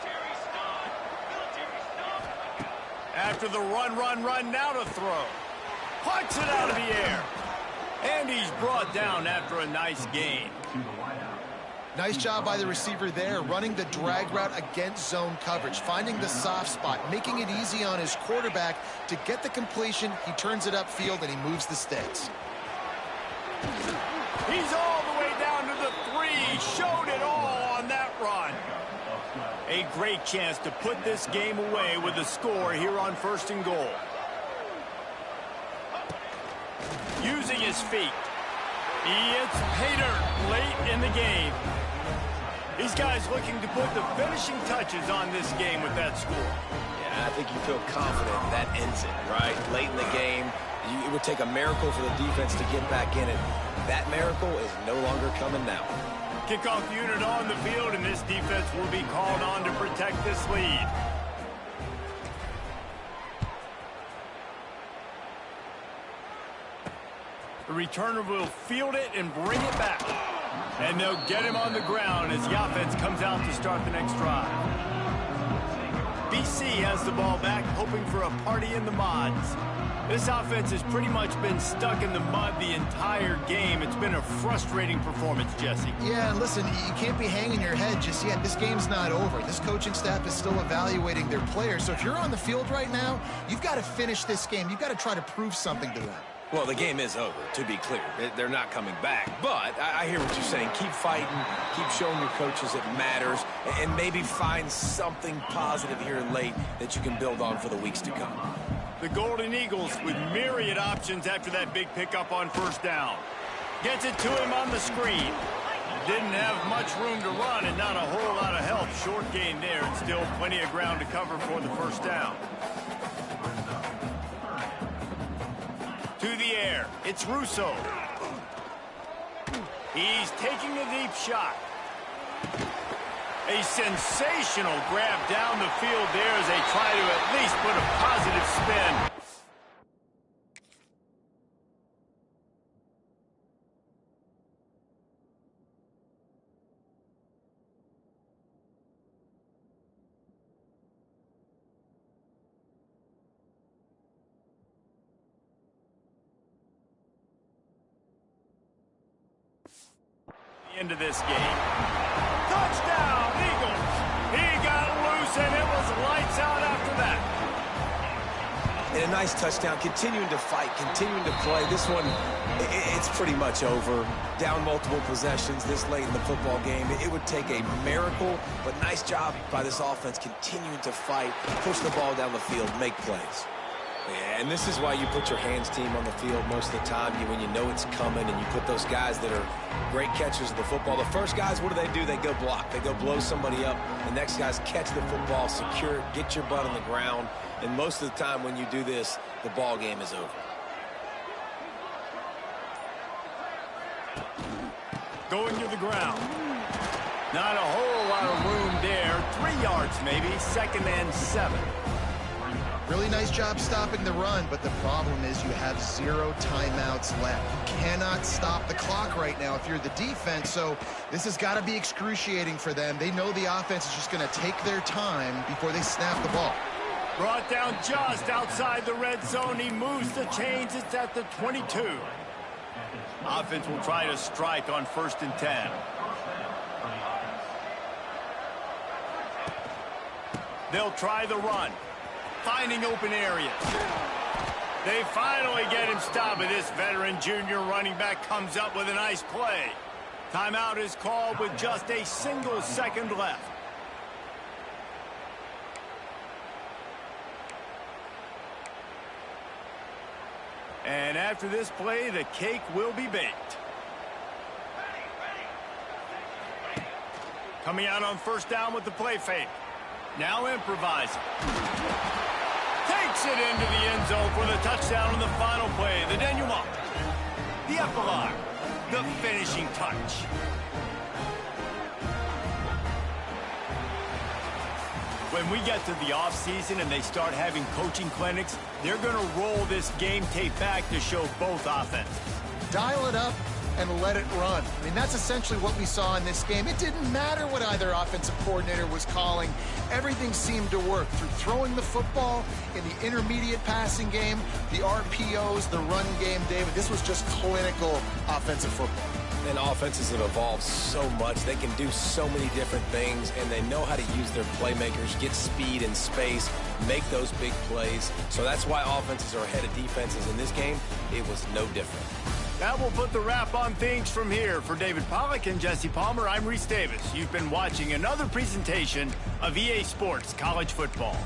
After the run, now to throw. Puts it out of the air. And he's brought down after a nice gain. Nice job by the receiver there, running the drag route against zone coverage, finding the soft spot, making it easy on his quarterback to get the completion. He turns it upfield, and he moves the sticks. He's all the way down to the 3. Showed it all on that run. A great chance to put this game away with a score here on 1st and goal. Using his feet. It's Pater late in the game. These guys looking to put the finishing touches on this game with that score. Yeah, I think you feel confident that ends it, right? Late in the game, it would take a miracle for the defense to get back in it. That miracle is no longer coming now. Kickoff unit on the field, and this defense will be called on to protect this lead. The returner will field it and bring it back. And they'll get him on the ground as the offense comes out to start the next drive. BC has the ball back, hoping for a party in the mods. This offense has pretty much been stuck in the mud the entire game. It's been a frustrating performance, Jesse. Yeah, and listen, you can't be hanging your head just yet. This game's not over. This coaching staff is still evaluating their players. So if you're on the field right now, you've got to finish this game. You've got to try to prove something to them. Well, the game is over, to be clear. They're not coming back. But I hear what you're saying. Keep fighting. Keep showing your coaches it matters. And maybe find something positive here late that you can build on for the weeks to come. The Golden Eagles with myriad options after that big pickup on first down. Gets it to him on the screen. Didn't have much room to run and not a whole lot of help. Short gain there and still plenty of ground to cover for the first down. To the air, it's Russo. He's taking a deep shot. A sensational grab down the field there as they try to at least put a positive spin. Into this game. Touchdown, Eagles! He got loose, and it was lights out after that. And a nice touchdown, continuing to fight, continuing to play. This one, it's pretty much over. Down multiple possessions this late in the football game. It would take a miracle, but nice job by this offense continuing to fight, push the ball down the field, make plays. Yeah, and this is why you put your hands team on the field most of the time when you know it's coming, and you put those guys that are great catchers of the football. The first guys, what do? They go block. They go blow somebody up. The next guys catch the football, secure it, get your butt on the ground. And most of the time when you do this, the ball game is over. Going to the ground. Not a whole lot of room there. 3 yards maybe, 2nd and 7. Really nice job stopping the run, but the problem is you have 0 timeouts left. You cannot stop the clock right now if you're the defense, so this has got to be excruciating for them. They know the offense is just going to take their time before they snap the ball. Brought down just outside the red zone. He moves the chains. It's at the 22. Offense will try to strike on 1st and 10. They'll try the run. Finding open areas. They finally get him stopped, but this veteran junior running back comes up with a nice play. Timeout is called with just a single second left. And after this play, the cake will be baked. Coming out on 1st down with the play fake. Now improvising. Takes it into the end zone for the touchdown on the final play. The denouement. The epilogue. The finishing touch. When we get to the offseason and they start having coaching clinics, they're going to roll this game tape back to show both offenses. Dial it up and let it run. I mean, that's essentially what we saw in this game. It didn't matter what either offensive coordinator was calling. Everything seemed to work through throwing the football in the intermediate passing game, the RPOs, the run game, David. This was just clinical offensive football. And offenses have evolved so much. They can do so many different things, and they know how to use their playmakers, get speed and space, make those big plays. So that's why offenses are ahead of defenses in this game. It was no different. That will put the wrap on things from here. For David Pollack and Jesse Palmer, I'm Reese Davis. You've been watching another presentation of EA Sports College Football.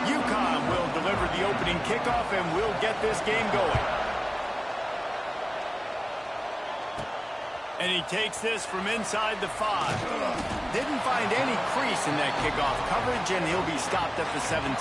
UConn will deliver the opening kickoff, and we'll get this game going. And he takes this from inside the 5. Didn't find any crease in that kickoff coverage, and he'll be stopped at the 17.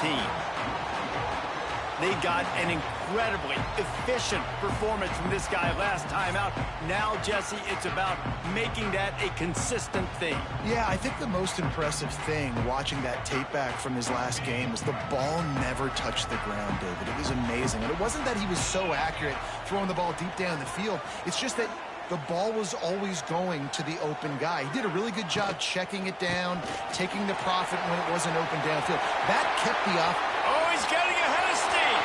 They got an incredibly efficient performance from this guy last time out. Now, Jesse, it's about making that a consistent thing. Yeah, I think the most impressive thing watching that tape back from his last game is the ball never touched the ground, David. It was amazing. And it wasn't that he was so accurate throwing the ball deep down the field. It's just that the ball was always going to the open guy. He did a really good job checking it down, taking the profit when it wasn't open downfield. That kept the off. Oh, he's getting ahead of steam.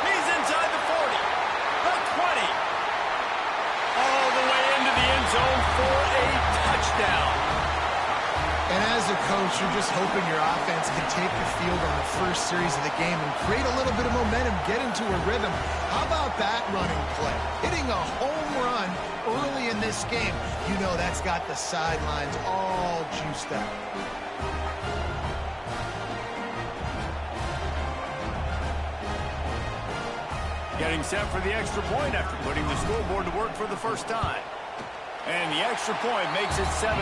He's inside the 40, the 20, all the way into the end zone for a touchdown. And as a coach, you're just hoping your offense can take the field on the first series of the game and create a little bit of momentum, get into a rhythm. How about that running play? Hitting a home run early in this game. You know that's got the sidelines all juiced up. Getting set for the extra point after putting the scoreboard to work for the first time. And the extra point makes it 7-0.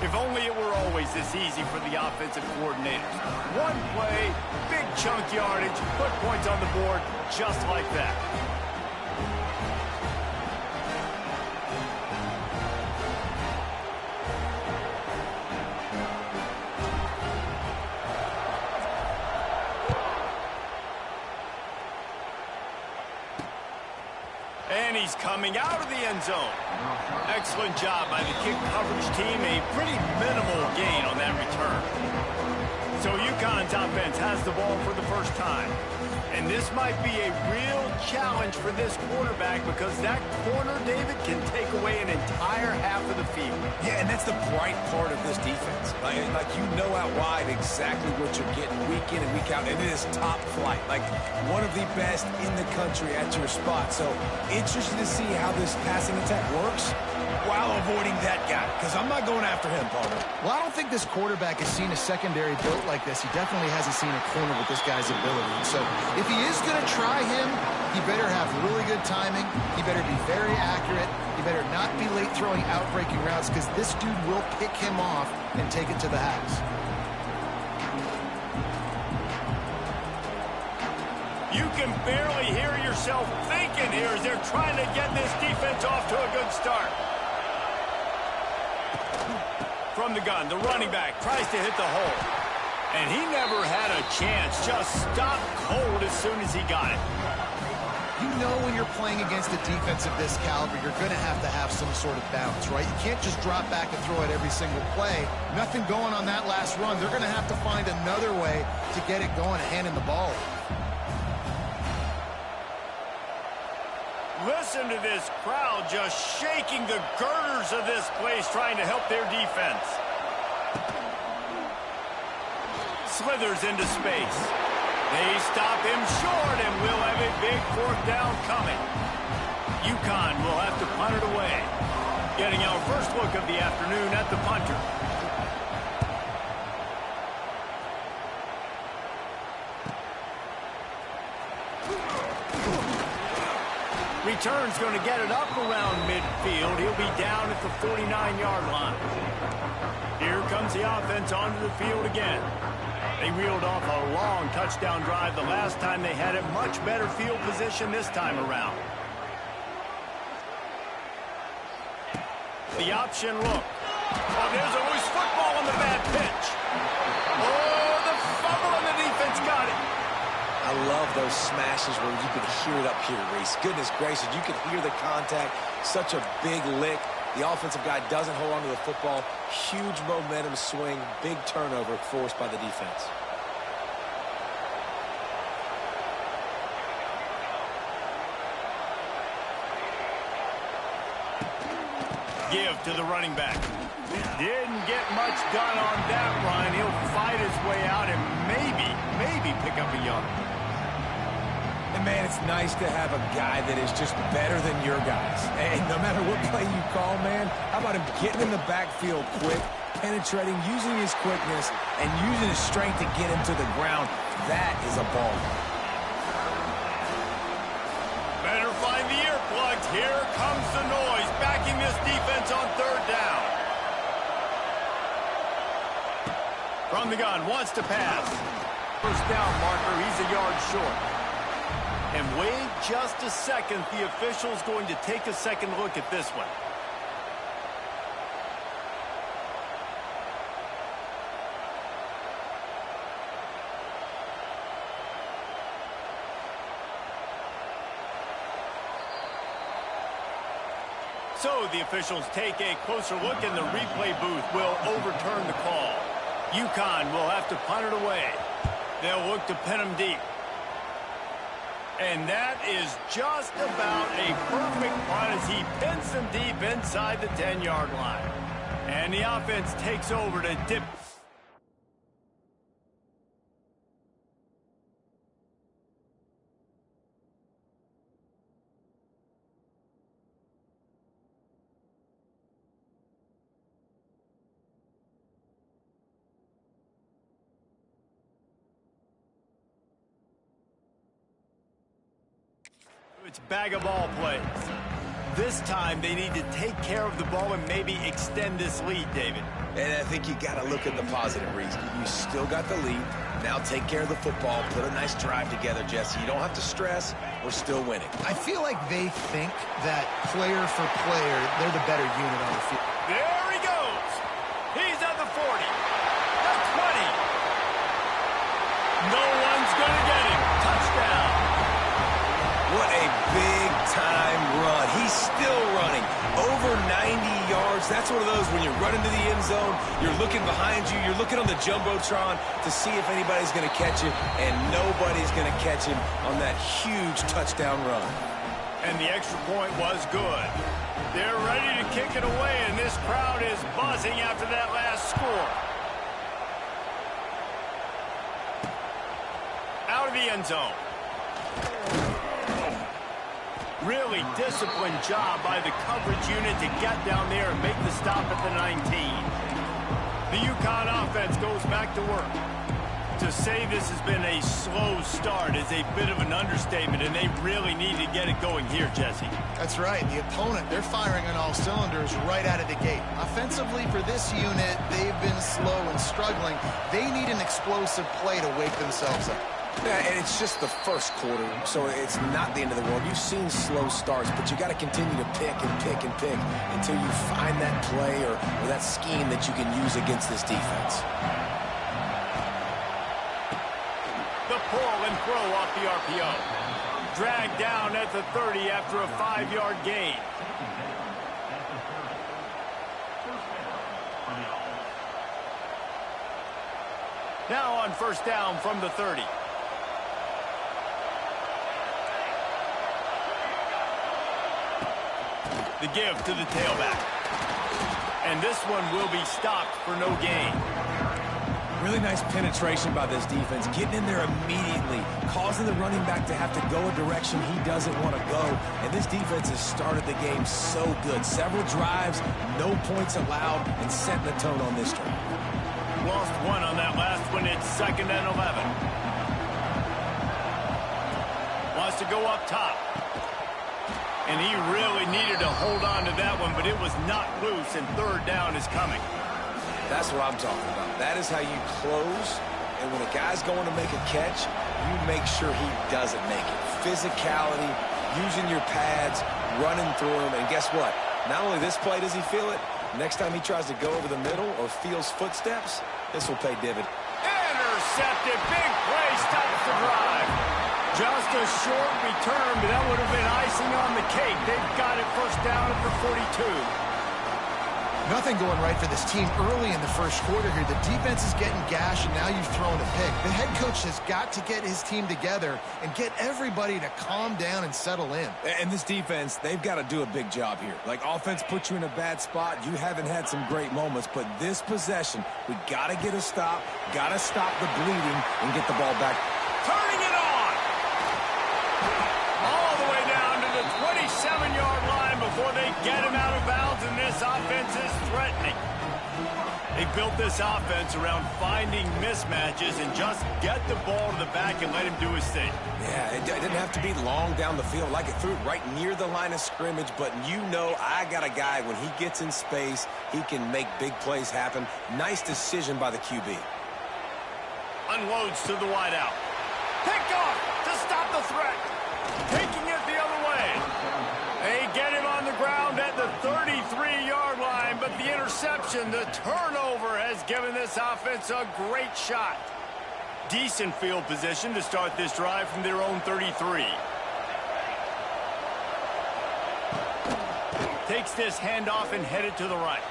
If only it were always this easy for the offensive coordinators. One play, big chunk yardage, put points on the board just like that. And he's coming out of the end zone. Excellent job by the kick coverage team. A pretty minimal gain on that return. So UConn's offense has the ball for the first time. And this might be a real challenge for this quarterback because that corner, David, can take away an entire half of the field. Yeah, and that's the bright part of this defense. Like you know out wide exactly what you're getting week in and week out, and it is top flight. Like one of the best in the country at your spot. So interested to see how this passing attack works while avoiding that guy, because I'm not going after him, Palmer. Well, I don't think this quarterback has seen a secondary built like this. He definitely hasn't seen a corner with this guy's ability. So if he is going to try him, he better have really good timing. He better be very accurate. He better not be late throwing out-breaking routes because this dude will pick him off and take it to the house. You can barely hear yourself thinking here as they're trying to get this defense off to a good start. From the gun, the running back tries to hit the hole. And he never had a chance. Just stopped cold as soon as he got it. You know when you're playing against a defense of this caliber, you're going to have some sort of bounce, right? You can't just drop back and throw it every single play. Nothing going on that last run. They're going to have to find another way to get it going and handing the ball. Listen to this crowd just shaking the girders of this place trying to help their defense. Slithers into space. They stop him short and we'll have a big fourth down coming. UConn will have to punt it away. Getting our first look of the afternoon at the punter. Return's going to get it up around midfield. He'll be down at the 49-yard line. Here comes the offense onto the field again. They reeled off a long touchdown drive the last time they had it. Much better field position this time around. The option look. Oh, there's always football on the bad pitch. Oh, the fumble and the defense got it. I love those smashes where you can hear it up here, Reese. Goodness gracious, you can hear the contact. Such a big lick. The offensive guy doesn't hold on to the football. Huge momentum swing. Big turnover forced by the defense. Give to the running back. Didn't get much done on that run. He'll fight his way out and maybe pick up a yard. And, man, it's nice to have a guy that is just better than your guys. And no matter what play you call, man, how about him getting in the backfield quick, penetrating, using his quickness, and using his strength to get him to the ground? That is a ball. Better find the earplugs. Here comes the noise, backing this defense on third down. From the gun, wants to pass. First down marker, he's a yard short. And wait just a second, the official's going to take a second look at this one. So the officials take a closer look, and the replay booth will overturn the call. UConn will have to punt it away. They'll look to pin him deep. And that is just about a perfect punt as he pins them deep inside the 10-yard line. And the offense takes over to dip. It's bag of ball plays. This time they need to take care of the ball and maybe extend this lead, David. And I think you got to look at the positive reason. You still got the lead. Now take care of the football. Put a nice drive together, Jesse. You don't have to stress. We're still winning. I feel like they think that player for player, they're the better unit on the field. There he goes. He's at the 40, the 20. No one's going to get him. Touchdown. What a big-time run. He's still running. Over 90 yards. That's one of those when you're running to the end zone, you're looking behind you, you're looking on the Jumbotron to see if anybody's going to catch it, and nobody's going to catch him on that huge touchdown run. And the extra point was good. They're ready to kick it away, and this crowd is buzzing after that last score. Out of the end zone. Really disciplined job by the coverage unit to get down there and make the stop at the 19. The UConn offense goes back to work. To say this has been a slow start is a bit of an understatement, and they really need to get it going here, Jesse. That's right. The opponent, they're firing on all cylinders right out of the gate. Offensively, for this unit, they've been slow and struggling. They need an explosive play to wake themselves up. Yeah, and it's just the first quarter, so it's not the end of the world. You've seen slow starts, but you got to continue to pick and pick and pick until you find that play or that scheme that you can use against this defense. The pull and throw off the RPO. Dragged down at the 30 after a 5-yard gain. Now on first down from the 30. The give to the tailback. And this one will be stopped for no gain. Really nice penetration by this defense, getting in there immediately, causing the running back to have to go a direction he doesn't want to go. And this defense has started the game so good. Several drives, no points allowed, and setting the tone on this drive. Lost one on that last one. It's 2nd and 11. Wants to go up top. And he really needed to hold on to that one, but it was not loose, and third down is coming. That's what I'm talking about. That is how you close, and when a guy's going to make a catch, you make sure he doesn't make it. Physicality, using your pads, running through him, and guess what? Not only this play does he feel it, next time he tries to go over the middle or feels footsteps, this will pay dividends. Intercepted. Big play stops the drive. Just a short return, but that would have been icing on the cake. They've got it first down at the 42. Nothing going right for this team early in the first quarter here. The defense is getting gashed, and now you've thrown a pick. The head coach has got to get his team together and get everybody to calm down and settle in. And this defense, they've got to do a big job here. Like, offense puts you in a bad spot. You haven't had some great moments, but this possession, we got to get a stop, got to stop the bleeding, and get the ball back. Turning it on! All the way down to the 27-yard line before they get him out of bounds, and this offense is threatening. They built this offense around finding mismatches and just get the ball to the back and let him do his thing. Yeah, it didn't have to be long down the field. Like, it threw it right near the line of scrimmage, but you know I got a guy, when he gets in space, he can make big plays happen. Nice decision by the QB. Unloads to the wideout. Pick off to stop the threat. Taking it the other way. They get him on the ground at the 33-yard line, but the interception, the turnover, has given this offense a great shot. Decent field position to start this drive from their own 33. Takes this handoff and headed to the right.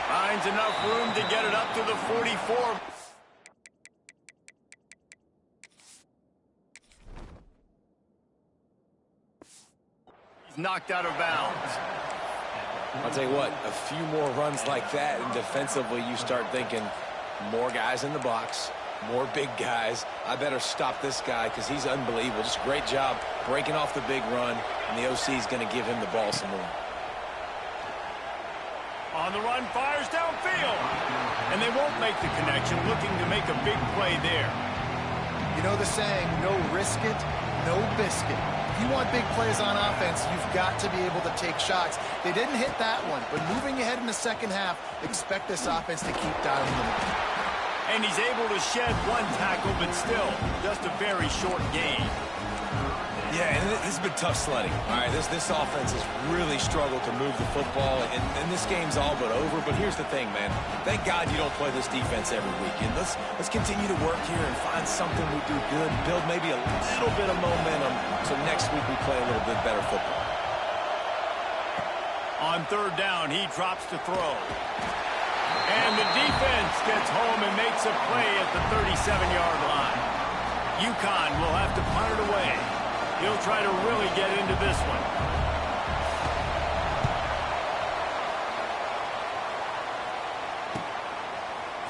Finds enough room to get it up to the 44. He's knocked out of bounds. I'll tell you what, a few more runs like that, and defensively you start thinking more guys in the box, more big guys. I better stop this guy because he's unbelievable. Just a great job breaking off the big run, and the OC is going to give him the ball some more. On the run, fires downfield. And they won't make the connection, looking to make a big play there. You know the saying, no risk it, no biscuit. If you want big plays on offense, you've got to be able to take shots. They didn't hit that one, but moving ahead in the second half, expect this offense to keep dialing them in. And he's able to shed one tackle, but still, just a very short gain. Yeah, and this has been tough sledding. All right, this offense has really struggled to move the football, and this game's all but over. But here's the thing, man. Thank God you don't play this defense every weekend. Let's continue to work here and find something we do good, build maybe a little bit of momentum, so next week we play a little bit better football. On third down, he drops to throw. And the defense gets home and makes a play at the 37-yard line. UConn will have to punt it away. He'll try to really get into this one.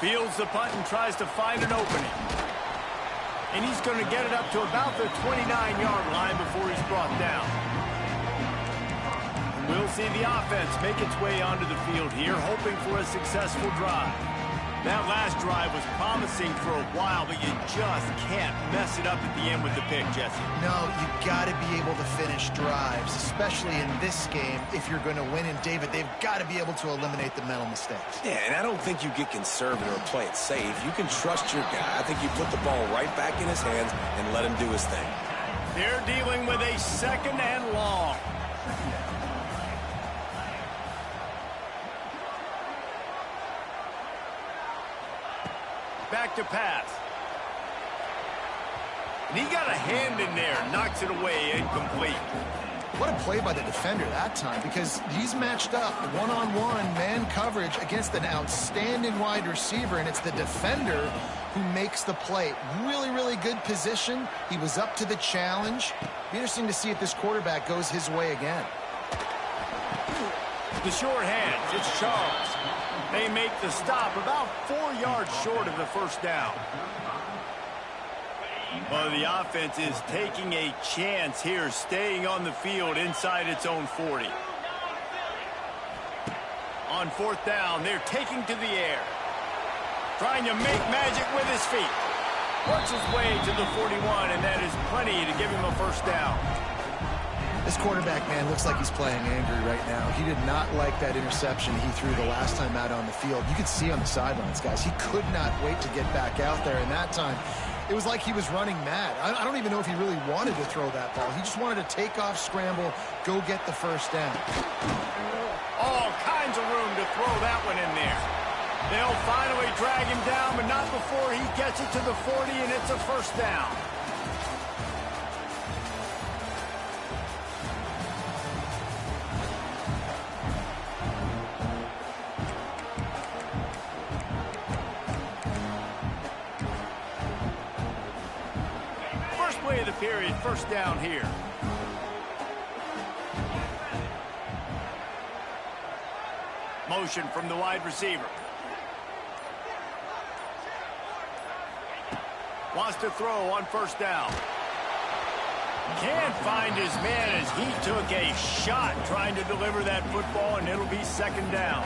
Fields the punt and tries to find an opening. And he's going to get it up to about the 29-yard line before he's brought down. We'll see the offense make its way onto the field here, hoping for a successful drive. That last drive was promising for a while, but you just can't mess it up at the end with the pick, Jesse. No, you got to be able to finish drives, especially in this game. If you're going to win, and David, they've got to be able to eliminate the mental mistakes. Yeah, and I don't think you get conservative or play it safe. You can trust your guy. I think you put the ball right back in his hands and let him do his thing. They're dealing with a second and long. Back to pass. And he got a hand in there, knocks it away, incomplete. What a play by the defender that time, because he's matched up one-on-one man coverage against an outstanding wide receiver, and it's the defender who makes the play. Really, really good position. He was up to the challenge. Be interesting to see if this quarterback goes his way again. The short hands, it's Charles. They make the stop about 4 yards short of the first down. Well, the offense is taking a chance here, staying on the field inside its own 40. On fourth down, they're taking to the air. Trying to make magic with his feet. Works his way to the 41, and that is plenty to give him a first down. This quarterback, man, looks like he's playing angry right now. He did not like that interception he threw the last time out on the field. You could see on the sidelines, guys. He could not wait to get back out there, and that time it was like he was running mad. I don't even know if he really wanted to throw that ball. He just wanted to take off, scramble, go get the first down. All kinds of room to throw that one in there. They'll finally drag him down, but not before he gets it to the 40, and it's a first down. Play of the period, first down here. Motion from the wide receiver. Wants to throw on first down. Can't find his man as he took a shot trying to deliver that football, and it'll be second down.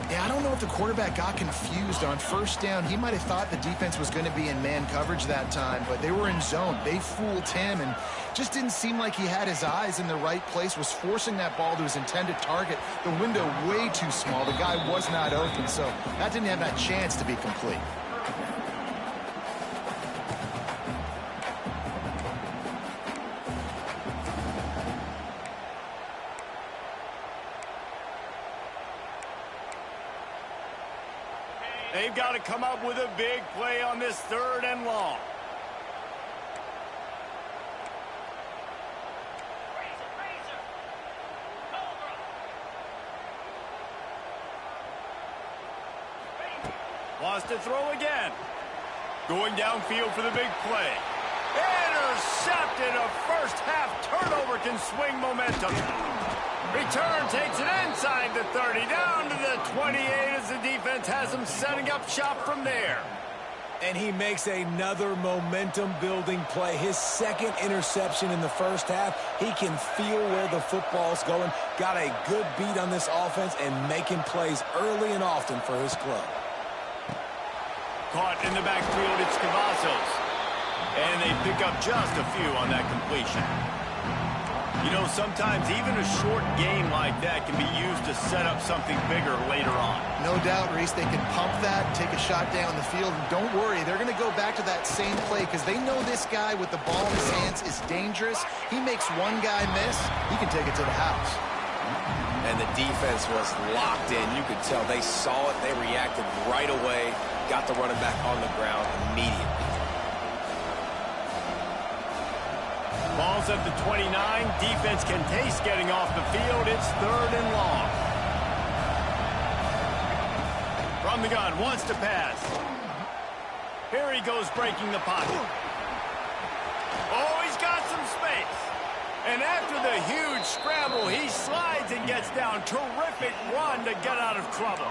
Yeah, I don't know if the quarterback got confused on first down. He might have thought the defense was going to be in man coverage that time, but they were in zone. They fooled him and just didn't seem like he had his eyes in the right place, was forcing that ball to his intended target. The window way too small. The guy was not open, so that didn't have that chance to be complete. They've got to come up with a big play on this 3rd and long. Wants to throw again. Going downfield for the big play. Intercepted. A first-half turnover can swing momentum. Return takes it inside the 30, down to the 28 as the defense has them setting up shop from there. And he makes another momentum-building play. His 2nd interception in the first half. He can feel where the football's going. Got a good beat on this offense and making plays early and often for his club. Caught in the backfield, it's Cavazos. And they pick up just a few on that completion. You know, sometimes even a short gain like that can be used to set up something bigger later on. No doubt, Reese, they can pump that, take a shot down the field, and don't worry, they're going to go back to that same play because they know this guy with the ball in his hands is dangerous. He makes one guy miss, he can take it to the house. And the defense was locked in. You could tell they saw it, they reacted right away, got the running back on the ground immediately. Ball's at the 29. Defense can taste getting off the field. It's 3rd and long. From the gun, wants to pass. Here he goes breaking the pocket. Oh, he's got some space. And after the huge scramble, he slides and gets down. Terrific run to get out of trouble.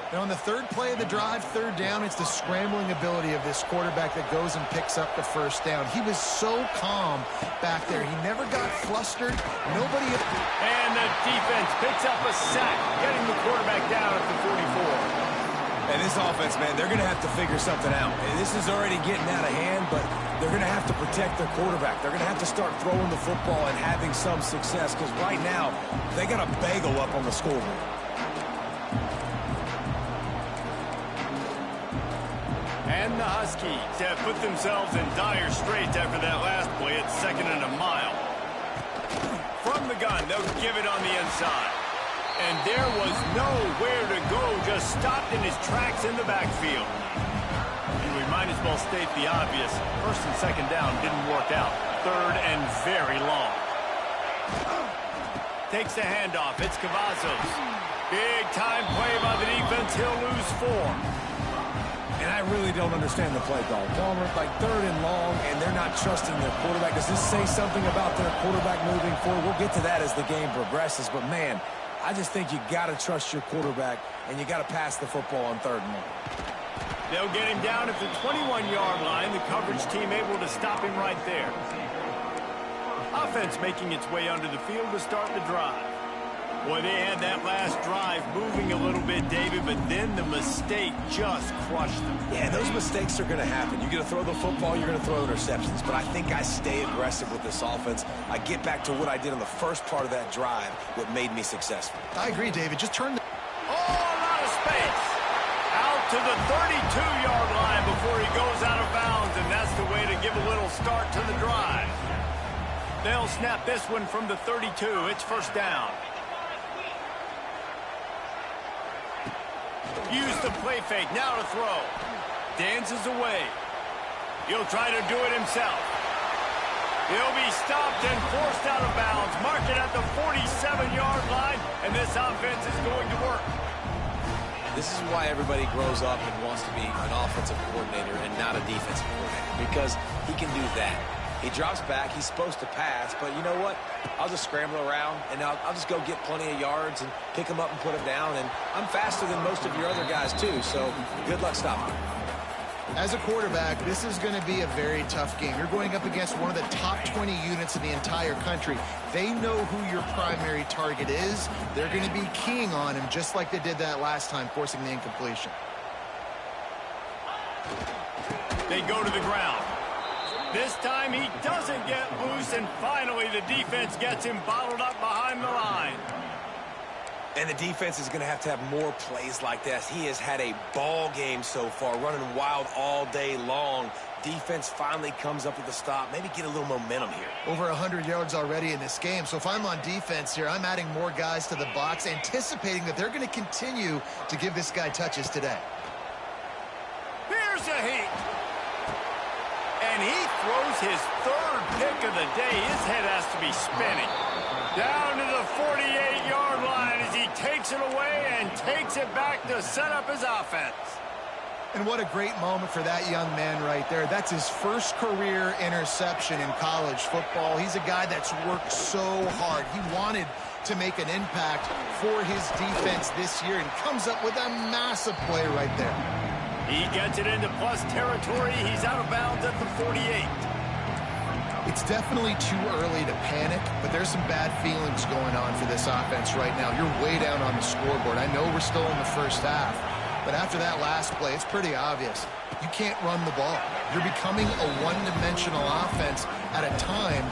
And on the 3rd play of the drive, 3rd down, it's the scrambling ability of this quarterback that goes and picks up the 1st down. He was so calm back there. He never got flustered. Nobody... And the defense picks up a sack, getting the quarterback down at the 44. And this offense, man, they're going to have to figure something out. And this is already getting out of hand, but they're going to have to protect their quarterback. They're going to have to start throwing the football and having some success because right now, they got a bagel up on the scoreboard. And the Huskies have put themselves in dire straits after that last play. It's 2nd and a mile. From the gun, they'll give it on the inside. And there was nowhere to go, just stopped in his tracks in the backfield. And we might as well state the obvious. 1st and 2nd down didn't work out. 3rd and very long. Takes the handoff. It's Cavazos. Big time play by the defense. He'll lose 4. And I really don't understand the play call. Palmer, like 3rd and long, and they're not trusting their quarterback. Does this say something about their quarterback moving forward? We'll get to that as the game progresses. But, man, I just think you got to trust your quarterback, and you got to pass the football on 3rd and long. They'll get him down at the 21-yard line. The coverage team able to stop him right there. Offense making its way onto the field to start the drive. Boy, they had that last drive moving a little bit, David, but then the mistake just crushed them. Yeah, those mistakes are going to happen. You're going to throw the football, you're going to throw interceptions, but I think I stay aggressive with this offense. I get back to what I did on the first part of that drive, what made me successful. I agree, David. Just turn the... Oh, a lot of space. Out to the 32-yard line before he goes out of bounds, and that's the way to give a little start to the drive. They'll snap this one from the 32. It's 1st down. Use the play fake, now to throw. Dances away. He'll try to do it himself. He'll be stopped and forced out of bounds. Mark it at the 47-yard line, and this offense is going to work. This is why everybody grows up and wants to be an offensive coordinator and not a defensive coordinator, because he can do that. He drops back. He's supposed to pass, but you know what? I'll just scramble around, and I'll just go get plenty of yards and pick them up and put them down, and I'm faster than most of your other guys, too, so good luck stopping me. As a quarterback, this is going to be a very tough game. You're going up against one of the top 20 units in the entire country. They know who your primary target is. They're going to be keying on him, just like they did that last time, forcing the incompletion. They go to the ground. This time he doesn't get loose, and finally the defense gets him bottled up behind the line. And the defense is going to have more plays like that. He has had a ball game so far, running wild all day long. Defense finally comes up with a stop. Maybe get a little momentum here. Over 100 yards already in this game. So if I'm on defense here, I'm adding more guys to the box, anticipating that they're going to continue to give this guy touches today. the heat. And he throws his third pick of the day. His head has to be spinning. Down to the 48-yard line as he takes it away and takes it back to set up his offense. And what a great moment for that young man right there. That's his first career interception in college football. He's a guy that's worked so hard. He wanted to make an impact for his defense this year and comes up with a massive play right there. He gets it into plus territory. He's out of bounds at the 48. It's definitely too early to panic, but there's some bad feelings going on for this offense right now. You're way down on the scoreboard. I know we're still in the first half, but after that last play, it's pretty obvious. You can't run the ball. You're becoming a one-dimensional offense at a time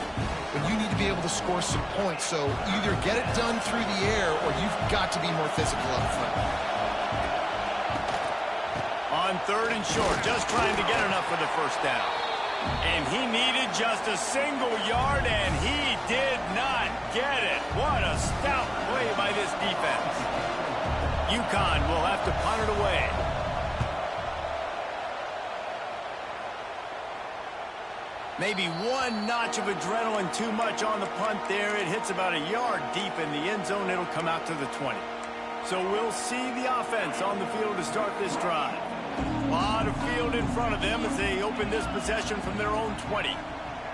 when you need to be able to score some points. So either get it done through the air or you've got to be more physical up front. On third and short, just trying to get enough for the first down. And he needed just a single yard, and he did not get it. What a stout play by this defense. UConn will have to punt it away. Maybe one notch of adrenaline too much on the punt there. It hits about a yard deep in the end zone. It'll come out to the 20. So we'll see the offense on the field to start this drive. A lot of field in front of them as they open this possession from their own 20.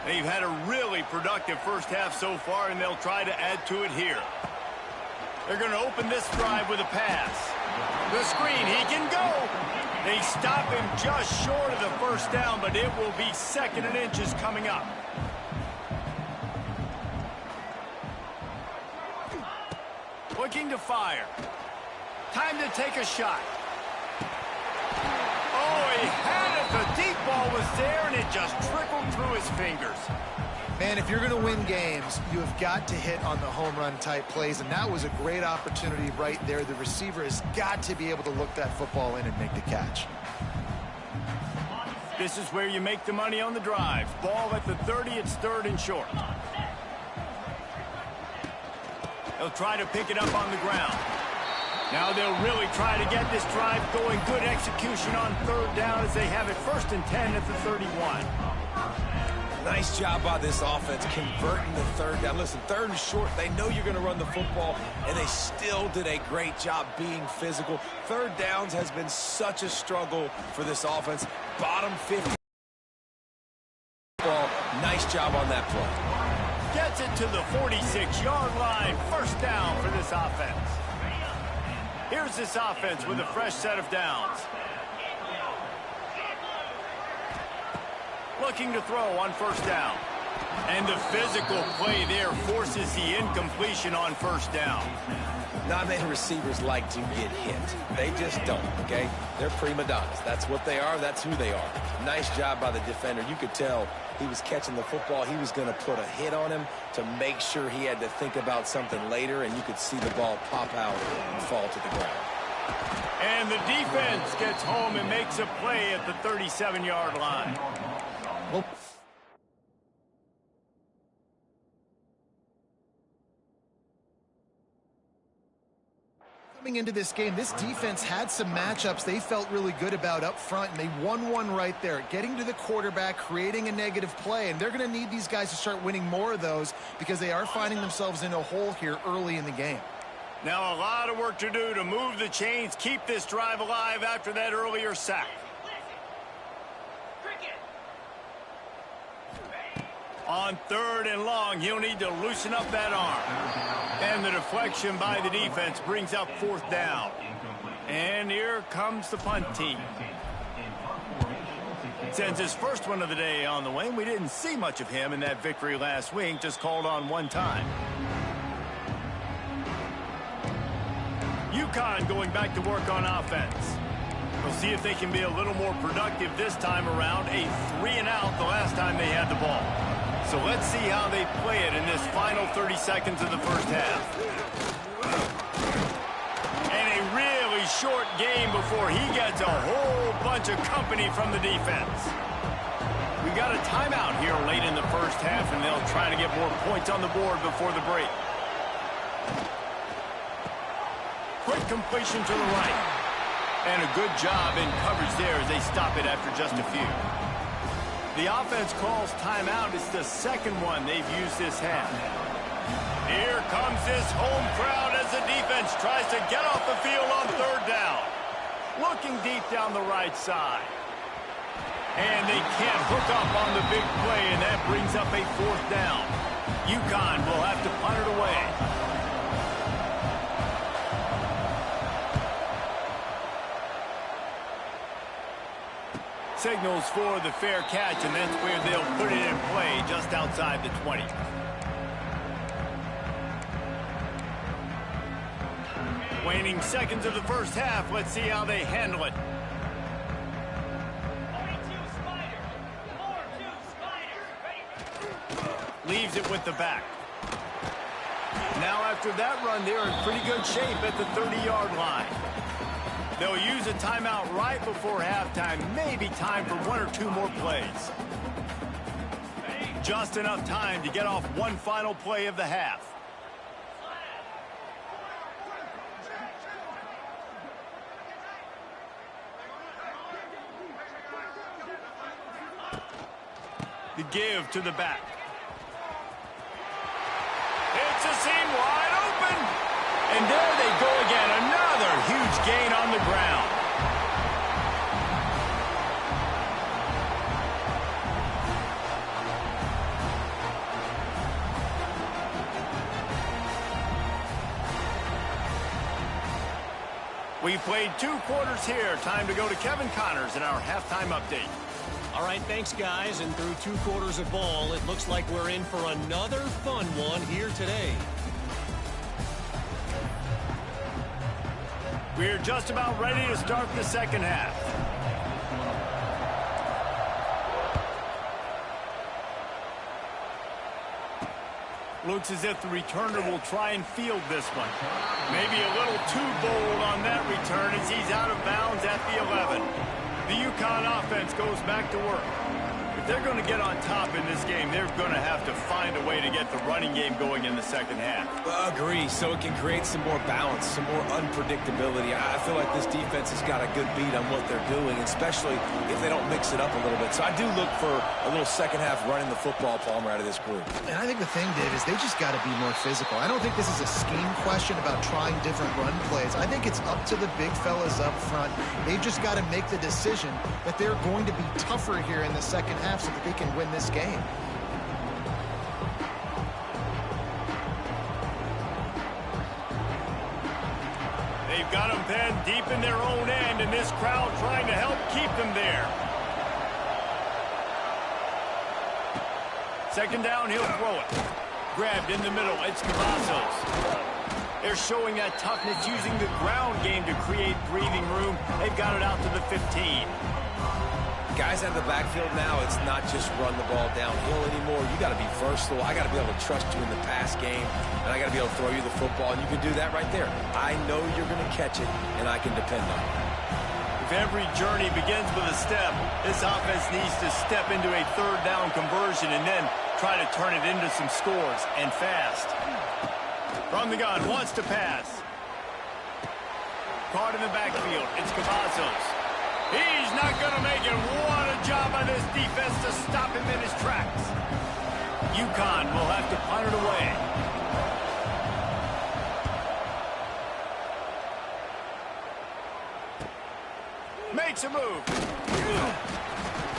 They've had a really productive first half so far, and they'll try to add to it here. They're going to open this drive with a pass. The screen, he can go. They stop him just short of the first down, but it will be 2nd and inches coming up. Looking to fire. Time to take a shot. Oh, he had it. The deep ball was there, and it just trickled through his fingers. Man, if you're going to win games, you have got to hit on the home run type plays, and that was a great opportunity right there. The receiver has got to be able to look that football in and make the catch. This is where you make the money on the drive. Ball at the 30, it's 3rd and short. They'll try to pick it up on the ground. Now they'll really try to get this drive going. Good execution on 3rd down as they have it 1st and 10 at the 31. Nice job by this offense converting the 3rd down. Listen, 3rd and short, they know you're going to run the football, and they still did a great job being physical. 3rd downs has been such a struggle for this offense. Bottom 50. Nice job on that play. Gets it to the 46-yard line. 1st down for this offense. Here's this offense with a fresh set of downs. Looking to throw on 1st down. And the physical play there forces the incompletion on 1st down. Not many receivers like to get hit. They just don't, okay? They're prima donnas. That's what they are. That's who they are. Nice job by the defender. You could tell he was catching the football. He was going to put a hit on him to make sure he had to think about something later, and you could see the ball pop out and fall to the ground. And the defense gets home and makes a play at the 37-yard line. Well, coming into this game, this defense had some matchups they felt really good about up front, and they won one right there, getting to the quarterback, creating a negative play, and they're going to need these guys to start winning more of those because they are finding themselves in a hole here early in the game. Now a lot of work to do to move the chains, keep this drive alive after that earlier sack. On 3rd and long, he'll need to loosen up that arm. And the deflection by the defense brings up 4th down. And here comes the punt team. Sends his first one of the day on the wing. We didn't see much of him in that victory last week, just called on one time. UConn going back to work on offense. We'll see if they can be a little more productive this time around. A 3-and-out the last time they had the ball. So let's see how they play it in this final 30 seconds of the first half. And a really short game before he gets a whole bunch of company from the defense. We got a timeout here late in the first half, and they'll try to get more points on the board before the break. Quick completion to the right. And a good job in coverage there as they stop it after just a few. The offense calls timeout. It's the second one they've used this half. Here comes this home crowd as the defense tries to get off the field on third down. Looking deep down the right side. And they can't hook up on the big play, and that brings up a fourth down. UConn will have to punt it away. Signals for the fair catch, and that's where they'll put it in play just outside the 20. Waning seconds of the first half. Let's see how they handle it. Leaves it with the back. Now after that run, they're in pretty good shape at the 30-yard line. They'll use a timeout right before halftime. Maybe time for one or two more plays. Just enough time to get off one final play of the half. The give to the back. It's a seam wide open. And there they go again. Another huge gain on the ground. We played 2 quarters here. Time to go to Kevin Connors in our halftime update. All right, thanks, guys. And through 2 quarters of ball, it looks like we're in for another fun one here today. We're just about ready to start the second half. Looks as if the returner will try and field this one. Maybe a little too bold on that return as he's out of bounds at the 11. The UConn offense goes back to work. If they're going to get on top in this game, they're going to have to find a way to get the running game going in the second half. Agree, so it can create some more balance, some more unpredictability. I feel like this defense has got a good beat on what they're doing, especially if they don't mix it up a little bit. So I do look for a little second half running the football, Palmer, out of this group. And I think the thing, Dave, is they just got to be more physical. I don't think this is a scheme question about trying different run plays. I think it's up to the big fellas up front. They've just got to make the decision that they're going to be tougher here in the second half so that they can win this game. They've got them pinned deep in their own end, and this crowd trying to help keep them there. Second down, he'll throw it. Grabbed in the middle, it's Cavazos. They're showing that toughness using the ground game to create breathing room. They've got it out to the 15. Guys out of the backfield now, it's not just run the ball downhill anymore. You got to be versatile. I got to be able to trust you in the pass game, and I got to be able to throw you the football, and you can do that right there. I know you're going to catch it, and I can depend on it. If every journey begins with a step, this offense needs to step into a third down conversion and then try to turn it into some scores, and fast. From the gun, wants to pass. Caught in the backfield, it's Cavazos. He's not going to make it. What a job by this defense to stop him in his tracks. UConn will have to punt it away. Makes a move.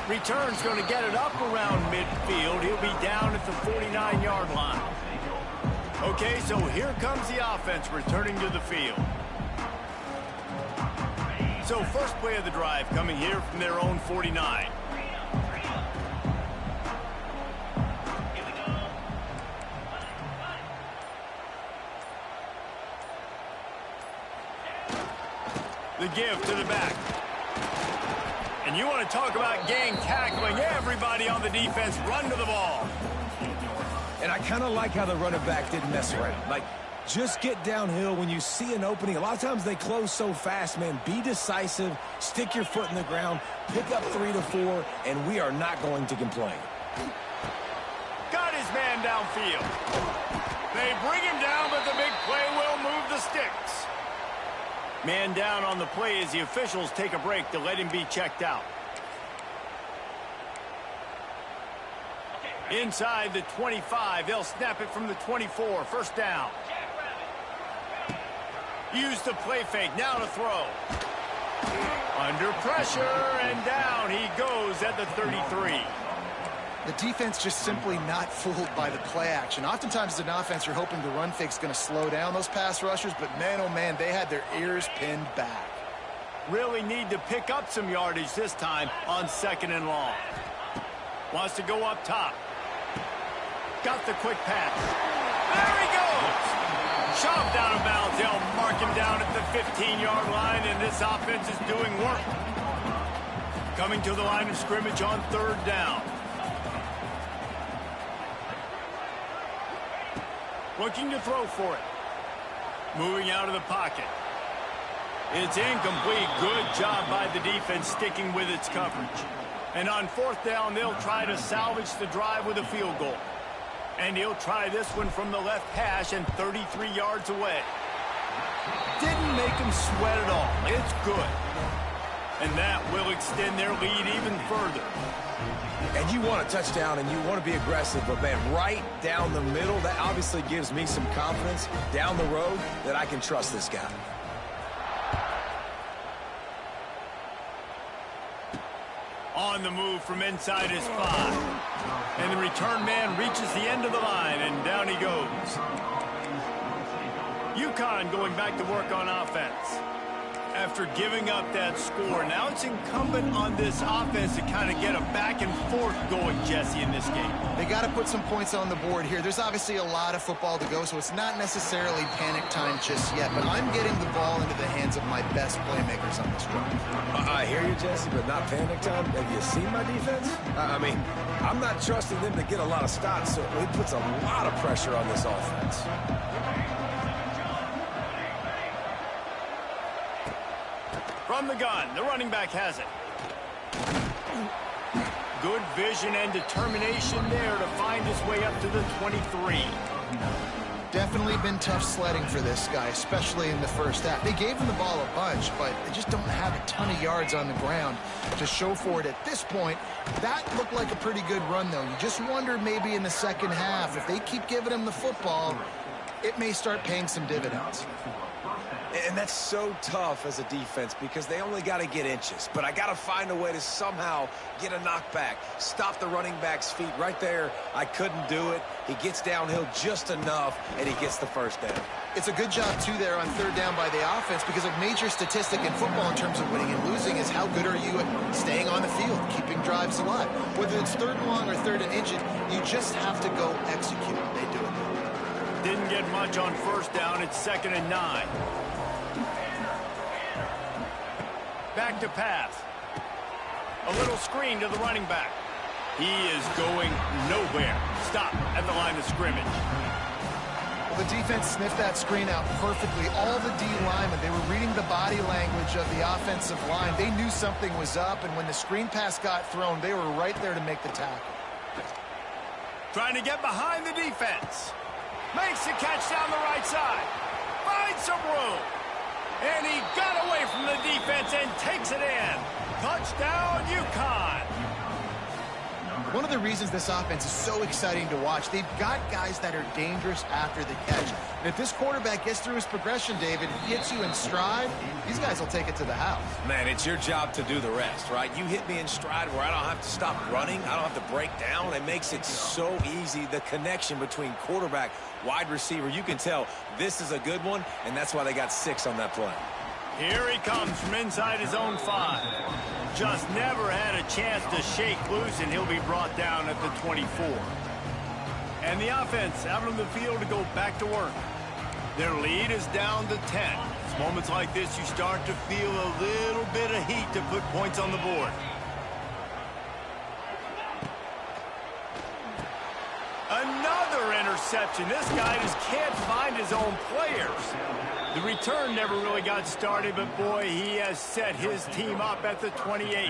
Return's going to get it up around midfield. He'll be down at the 49-yard line. Okay, so here comes the offense returning to the field. So first play of the drive coming here from their own 49. The give to the back. And you want to talk about gang tackling. Everybody on the defense run to the ball. And I kind of like how the running back didn't mess around. Like, just get downhill when you see an opening. A lot of times they close so fast, man. Be decisive, stick your foot in the ground, pick up 3 to 4, and we are not going to complain. Got his man downfield. They bring him down, but the big play will move the sticks. Man down on the play as the officials take a break to let him be checked out. Inside the 25, they'll snap it from the 24. First down. Use the play fake. Now to throw. Under pressure, and down he goes at the 33. The defense just simply not fooled by the play action. Oftentimes as an offense, you're hoping the run fake's going to slow down those pass rushers, but man, oh man, they had their ears pinned back. Really need to pick up some yardage this time on 2nd and long. Wants to go up top. Got the quick pass. There he goes! Chopped out of bounds. They'll mark him down at the 15-yard line, and this offense is doing work. Coming to the line of scrimmage on 3rd down. Looking to throw for it. Moving out of the pocket. It's incomplete. Good job by the defense sticking with its coverage. And on 4th down, they'll try to salvage the drive with a field goal. And he'll try this one from the left hash and 33 yards away. Didn't make him sweat at all. It's good. And that will extend their lead even further. And you want a touchdown and you want to be aggressive, but man, right down the middle, that obviously gives me some confidence down the road that I can trust this guy. On the move from inside his 5. And the return man reaches the end of the line, and down he goes. UConn going back to work on offense. After giving up that score, now it's incumbent on this offense to kind of get a back and forth going, Jesse, in this game. They got to put some points on the board here. There's obviously a lot of football to go, so it's not necessarily panic time just yet, but I'm getting the ball into the hands of my best playmakers on this drive. I hear you, Jesse, but not panic time. Have you seen my defense? I mean, I'm not trusting them to get a lot of stops, so it puts a lot of pressure on this offense. From the gun, the running back has it. Good vision and determination there to find his way up to the 23. Definitely been tough sledding for this guy, especially in the first half. They gave him the ball a bunch, but they just don't have a ton of yards on the ground to show for it at this point. That looked like a pretty good run, though. You just wonder maybe in the second half, if they keep giving him the football, it may start paying some dividends. And that's so tough as a defense because they only got to get inches. But I got to find a way to somehow get a knockback, stop the running back's feet right there. I couldn't do it. He gets downhill just enough, and he gets the first down. It's a good job, too, there on 3rd down by the offense because a major statistic in football in terms of winning and losing is how good are you at staying on the field, keeping drives alive. Whether it's 3rd and long or 3rd and inches, you just have to go execute. They do it. Didn't get much on 1st down. It's 2nd and 9. Back to pass. A little screen to the running back. He is going nowhere. Stop at the line of scrimmage. Well, the defense sniffed that screen out perfectly. All the D linemen, they were reading the body language of the offensive line. They knew something was up, and when the screen pass got thrown, they were right there to make the tackle. Trying to get behind the defense. Makes the catch down the right side. Finds some room. And he got away from the defense and takes it in. Touchdown, UConn. One of the reasons this offense is so exciting to watch, they've got guys that are dangerous after the catch. And if this quarterback gets through his progression, David, hits you in stride, these guys will take it to the house. Man, it's your job to do the rest, right? You hit me in stride where I don't have to stop running. I don't have to break down. It makes it so easy. The connection between quarterback, wide receiver, you can tell this is a good one, and that's why they got 6 on that play. Here he comes from inside his own 5. Just never had a chance to shake loose, and he'll be brought down at the 24. And the offense out on the field to go back to work. Their lead is down to 10. It's moments like this you start to feel a little bit of heat to put points on the board. Another interception. This guy just can't find his own players. The return never really got started, but boy, he has set his team up at the 28.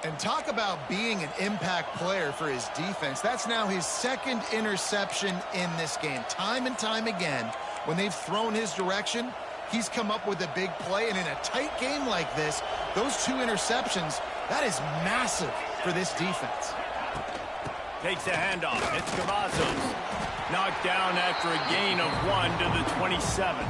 And talk about being an impact player for his defense. That's now his 2nd interception in this game. Time and time again, when they've thrown his direction, he's come up with a big play. And in a tight game like this, those 2 interceptions, that is massive for this defense. Takes the handoff. It's Cavazos. Knocked down after a gain of 1 to the 27.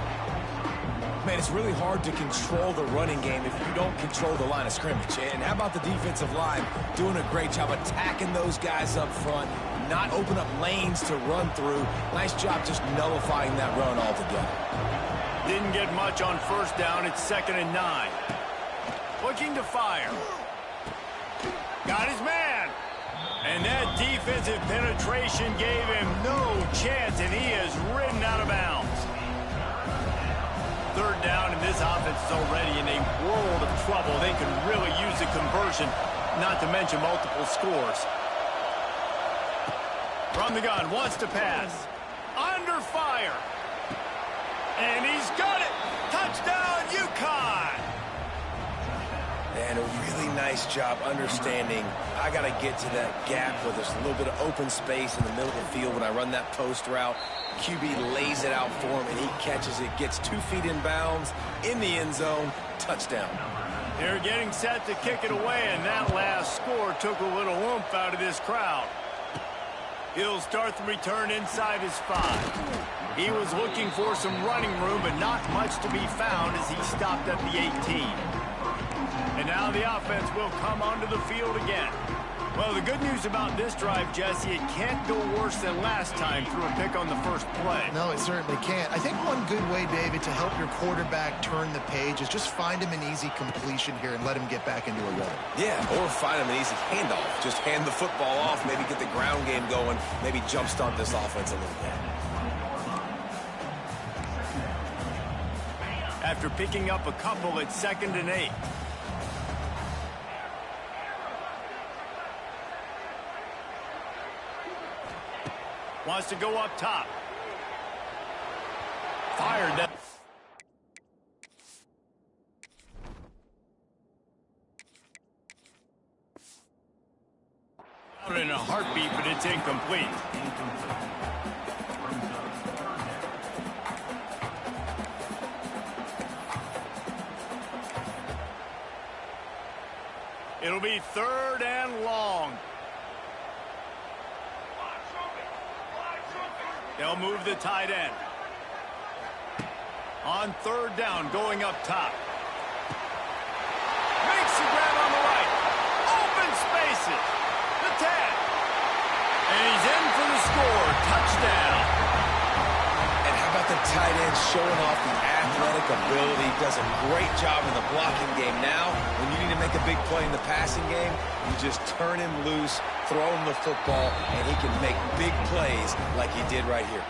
Man, it's really hard to control the running game if you don't control the line of scrimmage. And how about the defensive line doing a great job attacking those guys up front, not open up lanes to run through. Nice job just nullifying that run altogether. Didn't get much on first down. It's 2nd and 9. Looking to fire. Got his man. And that defensive penetration gave him no chance, and he is ridden out of bounds. 3rd down, and this offense is already in a world of trouble. They can really use a conversion, not to mention multiple scores. From the gun, wants to pass. Under fire. And he's got it. Touchdown, UConn. And a really nice job understanding I got to get to that gap where there's a little bit of open space in the middle of the field when I run that post route. QB lays it out for him, and he catches it, gets 2 feet in bounds, in the end zone, touchdown. They're getting set to kick it away, and that last score took a little oomph out of this crowd. He'll start the return inside his 5. He was looking for some running room, but not much to be found as he stopped at the 18. And now the offense will come onto the field again. Well, the good news about this drive, Jesse, it can't go worse than last time through a pick on the first play. No, it certainly can't. I think one good way, David, to help your quarterback turn the page is just find him an easy completion here and let him get back into a rhythm. Yeah, or find him an easy handoff. Just hand the football off, maybe get the ground game going, maybe jumpstart this offense a little bit. After picking up a couple, it's 2nd and 8. Wants to go up top. Fired that. Out in a heartbeat, but it's incomplete. It'll be 3rd and long. They'll move the tight end. On 3rd down, going up top. Makes the grab on the right. Open spaces. The 10. And he's in for the score. Touchdown. And how about the tight end showing off the athletic ability? Does a great job in the blocking game. Now, when you need to make a big play in the passing game, you just turn him loose, throw him the football, and he can make big plays like he did right here.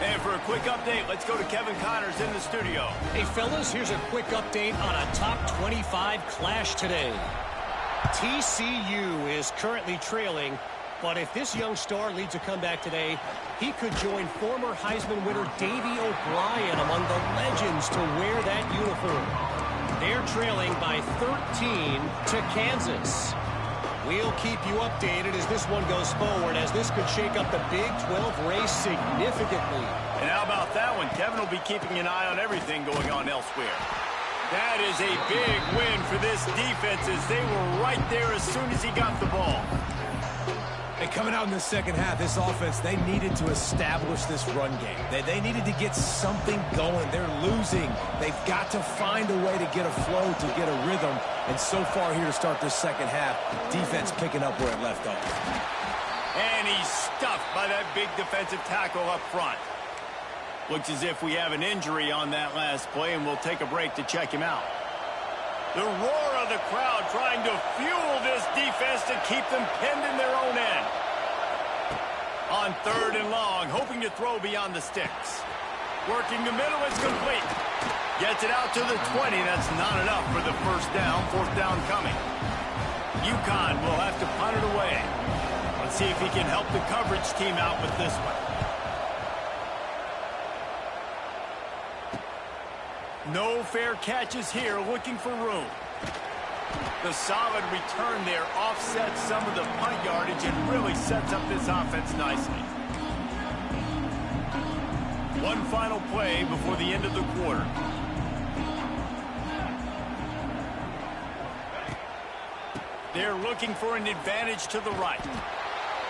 And for a quick update, let's go to Kevin Connors in the studio. Hey, fellas, here's a quick update on a top 25 clash today. TCU is currently trailing, but if this young star leads a comeback today, he could join former Heisman winner Davey O'Brien among the legends to wear that uniform. They're trailing by 13 to Kansas. We'll keep you updated as this one goes forward, as this could shake up the Big 12 race significantly. And how about that one? Kevin will be keeping an eye on everything going on elsewhere. That is a big win for this defense, as they were right there as soon as he got the ball. And coming out in the second half, this offense, they needed to establish this run game. They needed to get something going. They're losing. They've got to find a way to get a flow, to get a rhythm. And so far here to start this second half, defense picking up where it left off. And he's stuffed by that big defensive tackle up front. Looks as if we have an injury on that last play, and we'll take a break to check him out. The roar of the crowd trying to fuel this defense to keep them pinned in their own end. On 3rd and long, hoping to throw beyond the sticks. Working the middle, it's complete. Gets it out to the 20. That's not enough for the first down. 4th down coming. UConn will have to punt it away. Let's see if he can help the coverage team out with this one. No fair catches here, looking for room. The solid return there offsets some of the punt yardage and really sets up this offense nicely. One final play before the end of the quarter. They're looking for an advantage to the right.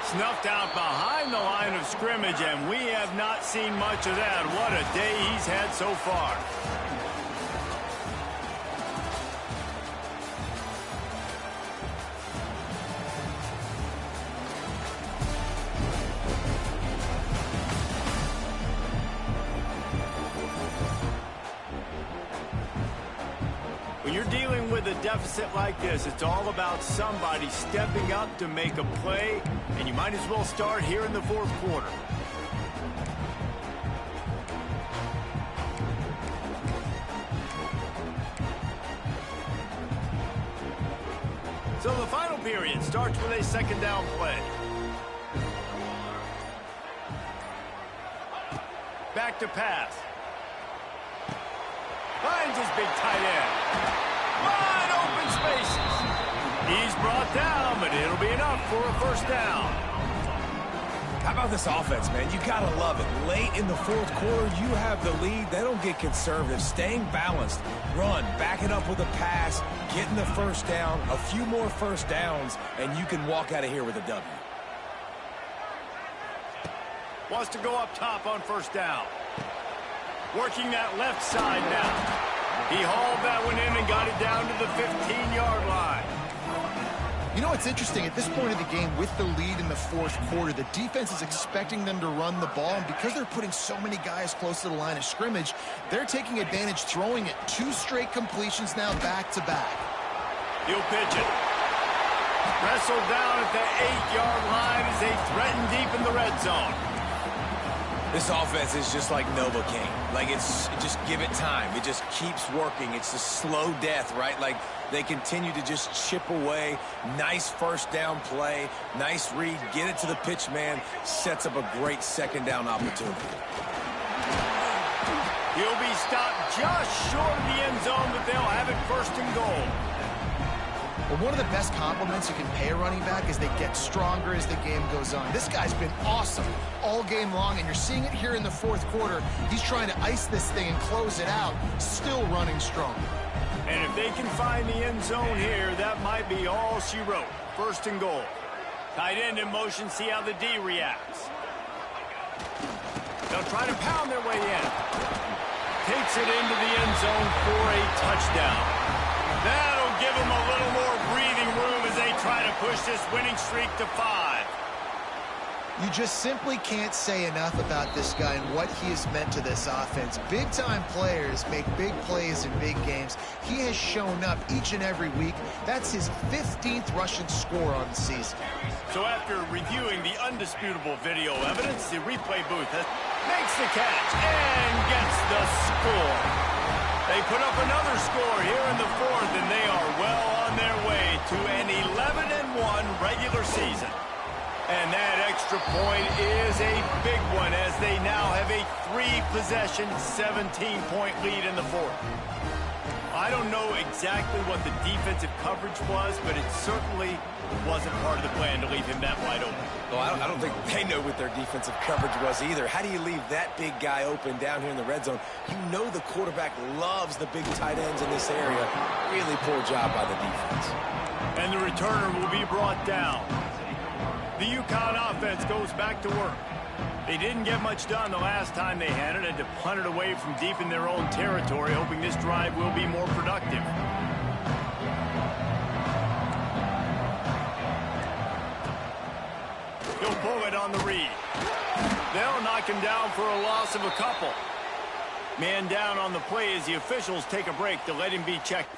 Snuffed out behind the line of scrimmage, and we have not seen much of that. What a day he's had so far. When you're dealing with a deficit like this, it's all about somebody stepping up to make a play, and you might as well start here in the fourth quarter. So the final period starts with a second down play. Back to pass. Finds his big tight end. Wide open spaces. He's brought down, but it'll be enough for a first down. How about this offense, man? You got to love it. Late in the fourth quarter, you have the lead. They don't get conservative. Staying balanced. Run, back it up with a pass, getting the first down, a few more first downs, and you can walk out of here with a W. Wants to go up top on first down. Working that left side now. He hauled that one in and got it down to the 15-yard line. You know what's interesting? At this point of the game, with the lead in the fourth quarter, the defense is expecting them to run the ball, and because they're putting so many guys close to the line of scrimmage, they're taking advantage, throwing it. 2 straight completions now back-to-back. He'll pitch it. Wrestled down at the 8-yard line as they threaten deep in the red zone. This offense is just like Novocaine. Like, just give it time. It just keeps working. It's a slow death, right? Like, they continue to just chip away. Nice first down play. Nice read. Get it to the pitch man. Sets up a great second down opportunity. He'll be stopped just short of the end zone, but they'll have it first and goal. Well, one of the best compliments you can pay a running back is they get stronger as the game goes on. This guy's been awesome all game long, and you're seeing it here in the fourth quarter. He's trying to ice this thing and close it out, still running strong. And if they can find the end zone here, that might be all she wrote. First and goal. Tight end in motion, see how the D reacts. They'll try to pound their way in. Takes it into the end zone for a touchdown. That'll give them a little more breathing room as they try to push this winning streak to 5. You just simply can't say enough about this guy and what he has meant to this offense. Big-time players make big plays in big games. He has shown up each and every week. That's his 15th rushing score on the season. So after reviewing the undisputable video evidence, the replay booth makes the catch and gets the score. They put up another score here in the fourth, and they are well on their way to an 11-1 regular season. And that extra point is a big one as they now have a 3-possession, 17-point lead in the fourth. I don't know exactly what the defensive coverage was, but it certainly wasn't part of the plan to leave him that wide open. Well, I don't think they know what their defensive coverage was either. How do you leave that big guy open down here in the red zone? You know the quarterback loves the big tight ends in this area. Really poor job by the defense. And the returner will be brought down. The UConn offense goes back to work. They didn't get much done the last time they had it, and to punt it away from deep in their own territory, hoping this drive will be more productive. He'll pull it on the read. They'll knock him down for a loss of a couple. Man down on the play as the officials take a break to let him be checked.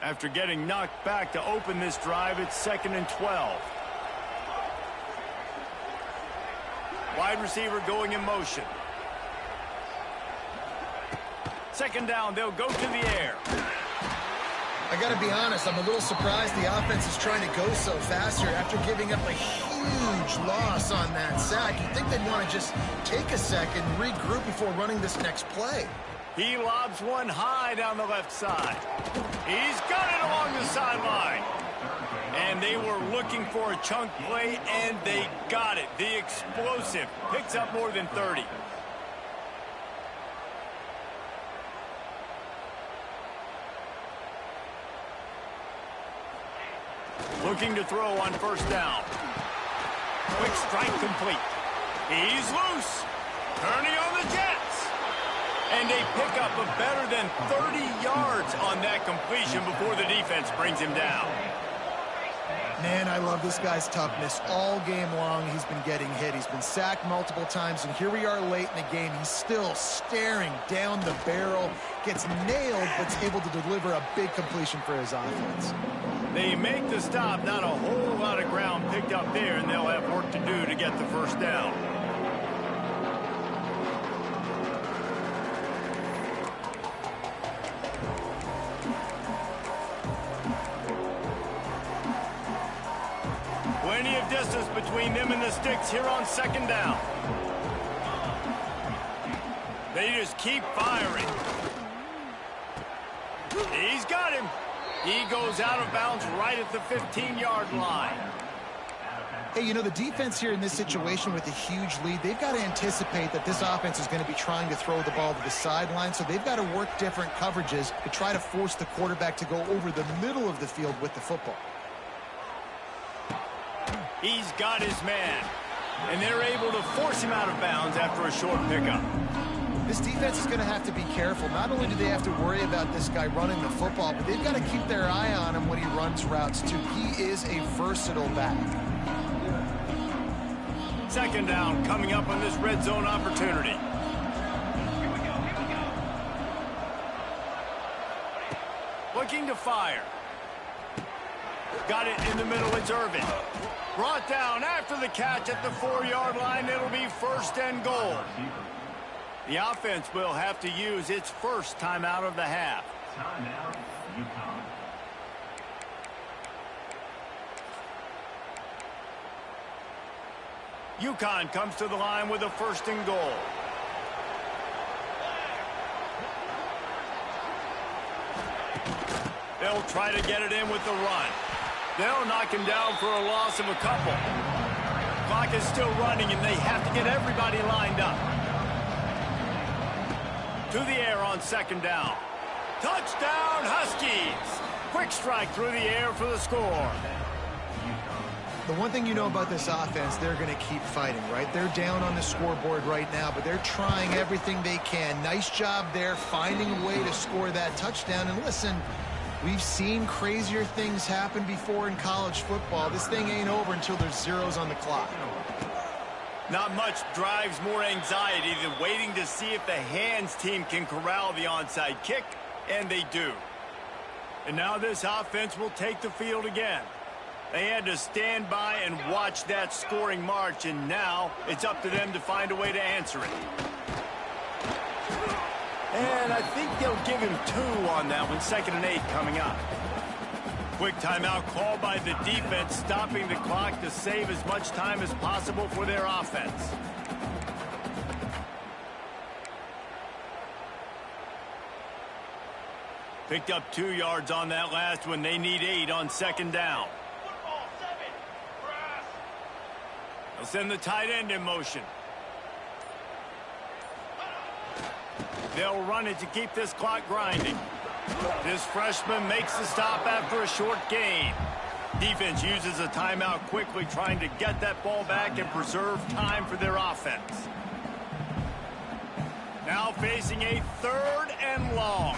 After getting knocked back to open this drive, it's 2nd and 12. Wide receiver going in motion. 2nd down, they'll go to the air. I got to be honest, I'm a little surprised the offense is trying to go so fast here after giving up a huge loss on that sack. You'd think they'd want to just take a second, regroup before running this next play. He lobs one high down the left side. He's got it along the sideline. And they were looking for a chunk play, and they got it. The explosive picks up more than 30. Looking to throw on 1st down. Quick strike complete. He's loose. Turning on the Jets. And they pick up a better than 30 yards on that completion before the defense brings him down. Man, I love this guy's toughness. All game long, he's been getting hit. He's been sacked multiple times, and here we are late in the game. He's still staring down the barrel, gets nailed, but's able to deliver a big completion for his offense. They make the stop, not a whole lot of ground picked up there, and they'll have work to do to get the 1st down. Plenty of distance between them and the sticks here on 2nd down. They just keep firing. He's got him. He goes out of bounds right at the 15-yard line. Hey, you know, the defense here in this situation with a huge lead, they've got to anticipate that this offense is going to be trying to throw the ball to the sideline, so they've got to work different coverages to try to force the quarterback to go over the middle of the field with the football. He's got his man, and they're able to force him out of bounds after a short pickup. This defense is going to have to be careful. Not only do they have to worry about this guy running the football, but they've got to keep their eye on him when he runs routes, too. He is a versatile back. 2nd down coming up on this red zone opportunity. Looking to fire. Got it in the middle. It's Irvin. Brought down after the catch at the 4-yard line. It'll be 1st and goal. The offense will have to use its 1st timeout of the half. Timeout, UConn. UConn comes to the line with a 1st and goal. They'll try to get it in with the run. They'll knock him down for a loss of a couple. Clock is still running, and they have to get everybody lined up. To the air on 2nd down. Touchdown, Huskies! Quick strike through the air for the score. The one thing you know about this offense, they're going to keep fighting, right? They're down on the scoreboard right now, but they're trying everything they can. Nice job there, finding a way to score that touchdown. And listen, we've seen crazier things happen before in college football. This thing ain't over until there's zeros on the clock. Not much drives more anxiety than waiting to see if the hands team can corral the onside kick, and they do. And now this offense will take the field again. They had to stand by and watch that scoring march, and now it's up to them to find a way to answer it. And I think they'll give him 2 on that one. 2nd and 8 coming up. Quick timeout called by the defense, stopping the clock to save as much time as possible for their offense. Picked up 2 yards on that last one. They need 8 on 2nd down. They'll send the tight end in motion. They'll run it to keep this clock grinding. This freshman makes the stop after a short gain. Defense uses a timeout quickly, trying to get that ball back and preserve time for their offense. Now facing a 3rd and long.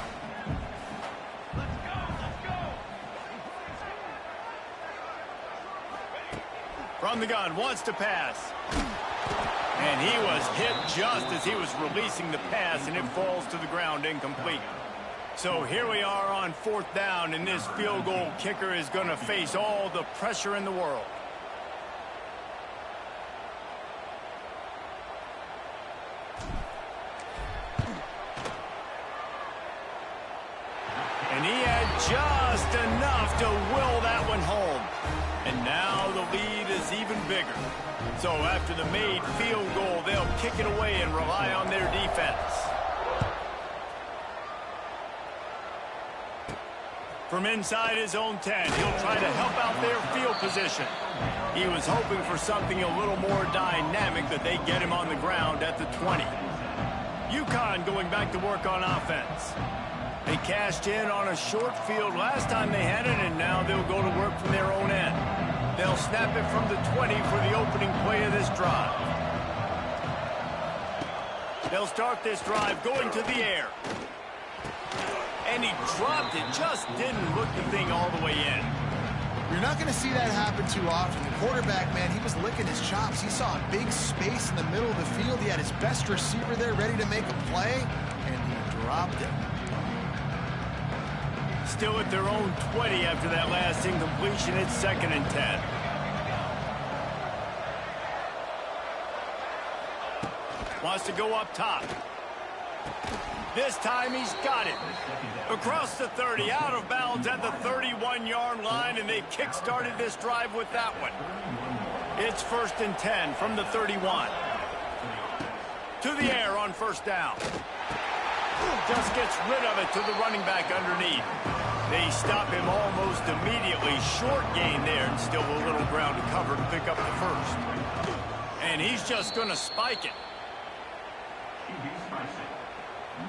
From the gun, wants to pass. And he was hit just as he was releasing the pass, and it falls to the ground incomplete. So here we are on 4th down, and this field goal kicker is going to face all the pressure in the world. And he had just enough to will that one home. And now the lead is even bigger. So after the made field goal, they'll kick it away and rely on their defense. From inside his own 10, he'll try to help out their field position. He was hoping for something a little more dynamic, that they get him on the ground at the 20. UConn going back to work on offense. They cashed in on a short field last time they had it, and now they'll go to work from their own end. They'll snap it from the 20 for the opening play of this drive. They'll start this drive going to the air. And he dropped it, just didn't look the thing all the way in. You're not going to see that happen too often. The quarterback, man, he was licking his chops. He saw a big space in the middle of the field. He had his best receiver there ready to make a play, and he dropped it. Still at their own 20 after that last incompletion. It's 2nd and 10. Wants to go up top. This time he's got it. Across the 30, out of bounds at the 31-yard line, and they kick-started this drive with that one. It's 1st and 10 from the 31. To the air on 1st down. Just gets rid of it to the running back underneath. They stop him almost immediately. Short gain there, and still a little ground to cover to pick up the 1st. And he's just going to spike it.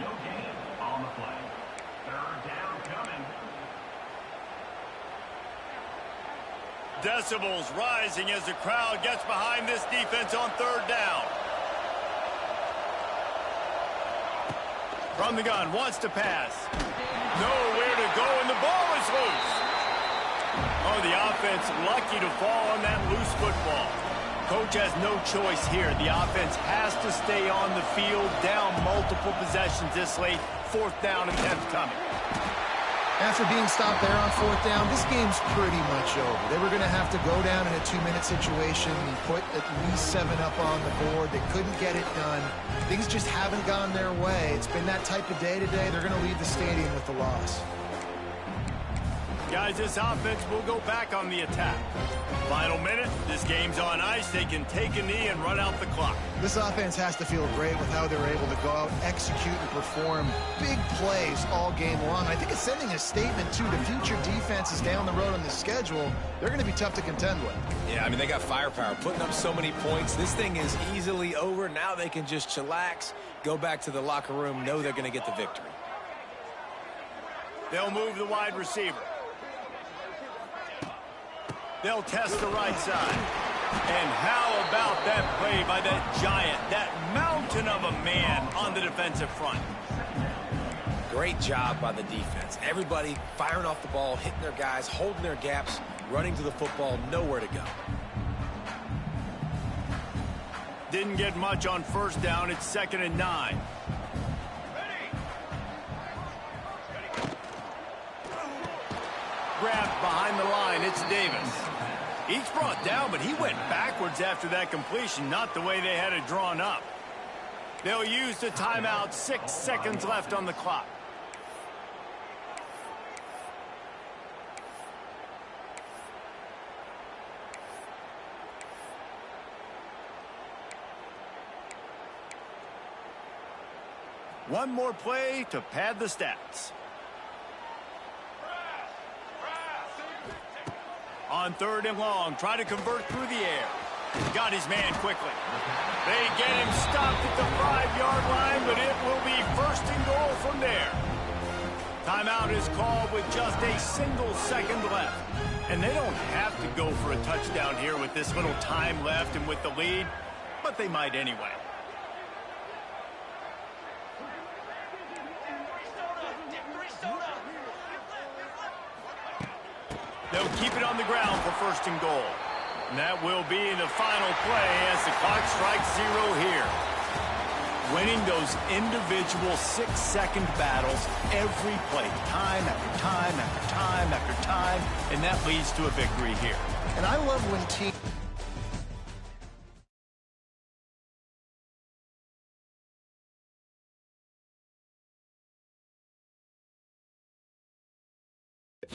No gain on the play. 3rd down coming. Decibels rising as the crowd gets behind this defense on 3rd down. From the gun, wants to pass. Nowhere to go, and the ball is loose. Oh, the offense lucky to fall on that loose football. Coach has no choice here. The offense has to stay on the field, down multiple possessions this late. 4th down and 10th coming. After being stopped there on 4th down, this game's pretty much over. They were going to have to go down in a 2-minute situation and put at least 7 up on the board. They couldn't get it done. Things just haven't gone their way. It's been that type of day today. They're going to leave the stadium with the loss. Guys, this offense will go back on the attack. Final minute, this game's on ice. They can take a knee and run out the clock. This offense has to feel great with how they were able to go out, execute, and perform big plays all game long. I think it's sending a statement, too, to future defenses down the road on the schedule. They're going to be tough to contend with. Yeah, I mean, they got firepower, putting up so many points. This thing is easily over. Now they can just chillax, go back to the locker room, know they're going to get the victory. They'll move the wide receiver. They'll test the right side. And how about that play by that giant, that mountain of a man on the defensive front? Great job by the defense. Everybody firing off the ball, hitting their guys, holding their gaps, running to the football, nowhere to go. Didn't get much on 1st down. It's 2nd and 9. Grabbed behind the line. It's Davis. He's brought down, but he went backwards after that completion, not the way they had it drawn up. They'll use the timeout. 6 seconds left on the clock. One more play to pad the stats. On 3rd and long, try to convert through the air. Got his man quickly. They get him stopped at the 5-yard line, but it will be 1st and goal from there. Timeout is called with just a single second left. And they don't have to go for a touchdown here with this little time left and with the lead, but they might anyway. They'll keep it on the ground for 1st and goal. And that will be the final play as the clock strikes 0 here. winning those individual 6-second battles every play, time after time after time after time, and that leads to a victory here. And I love when teams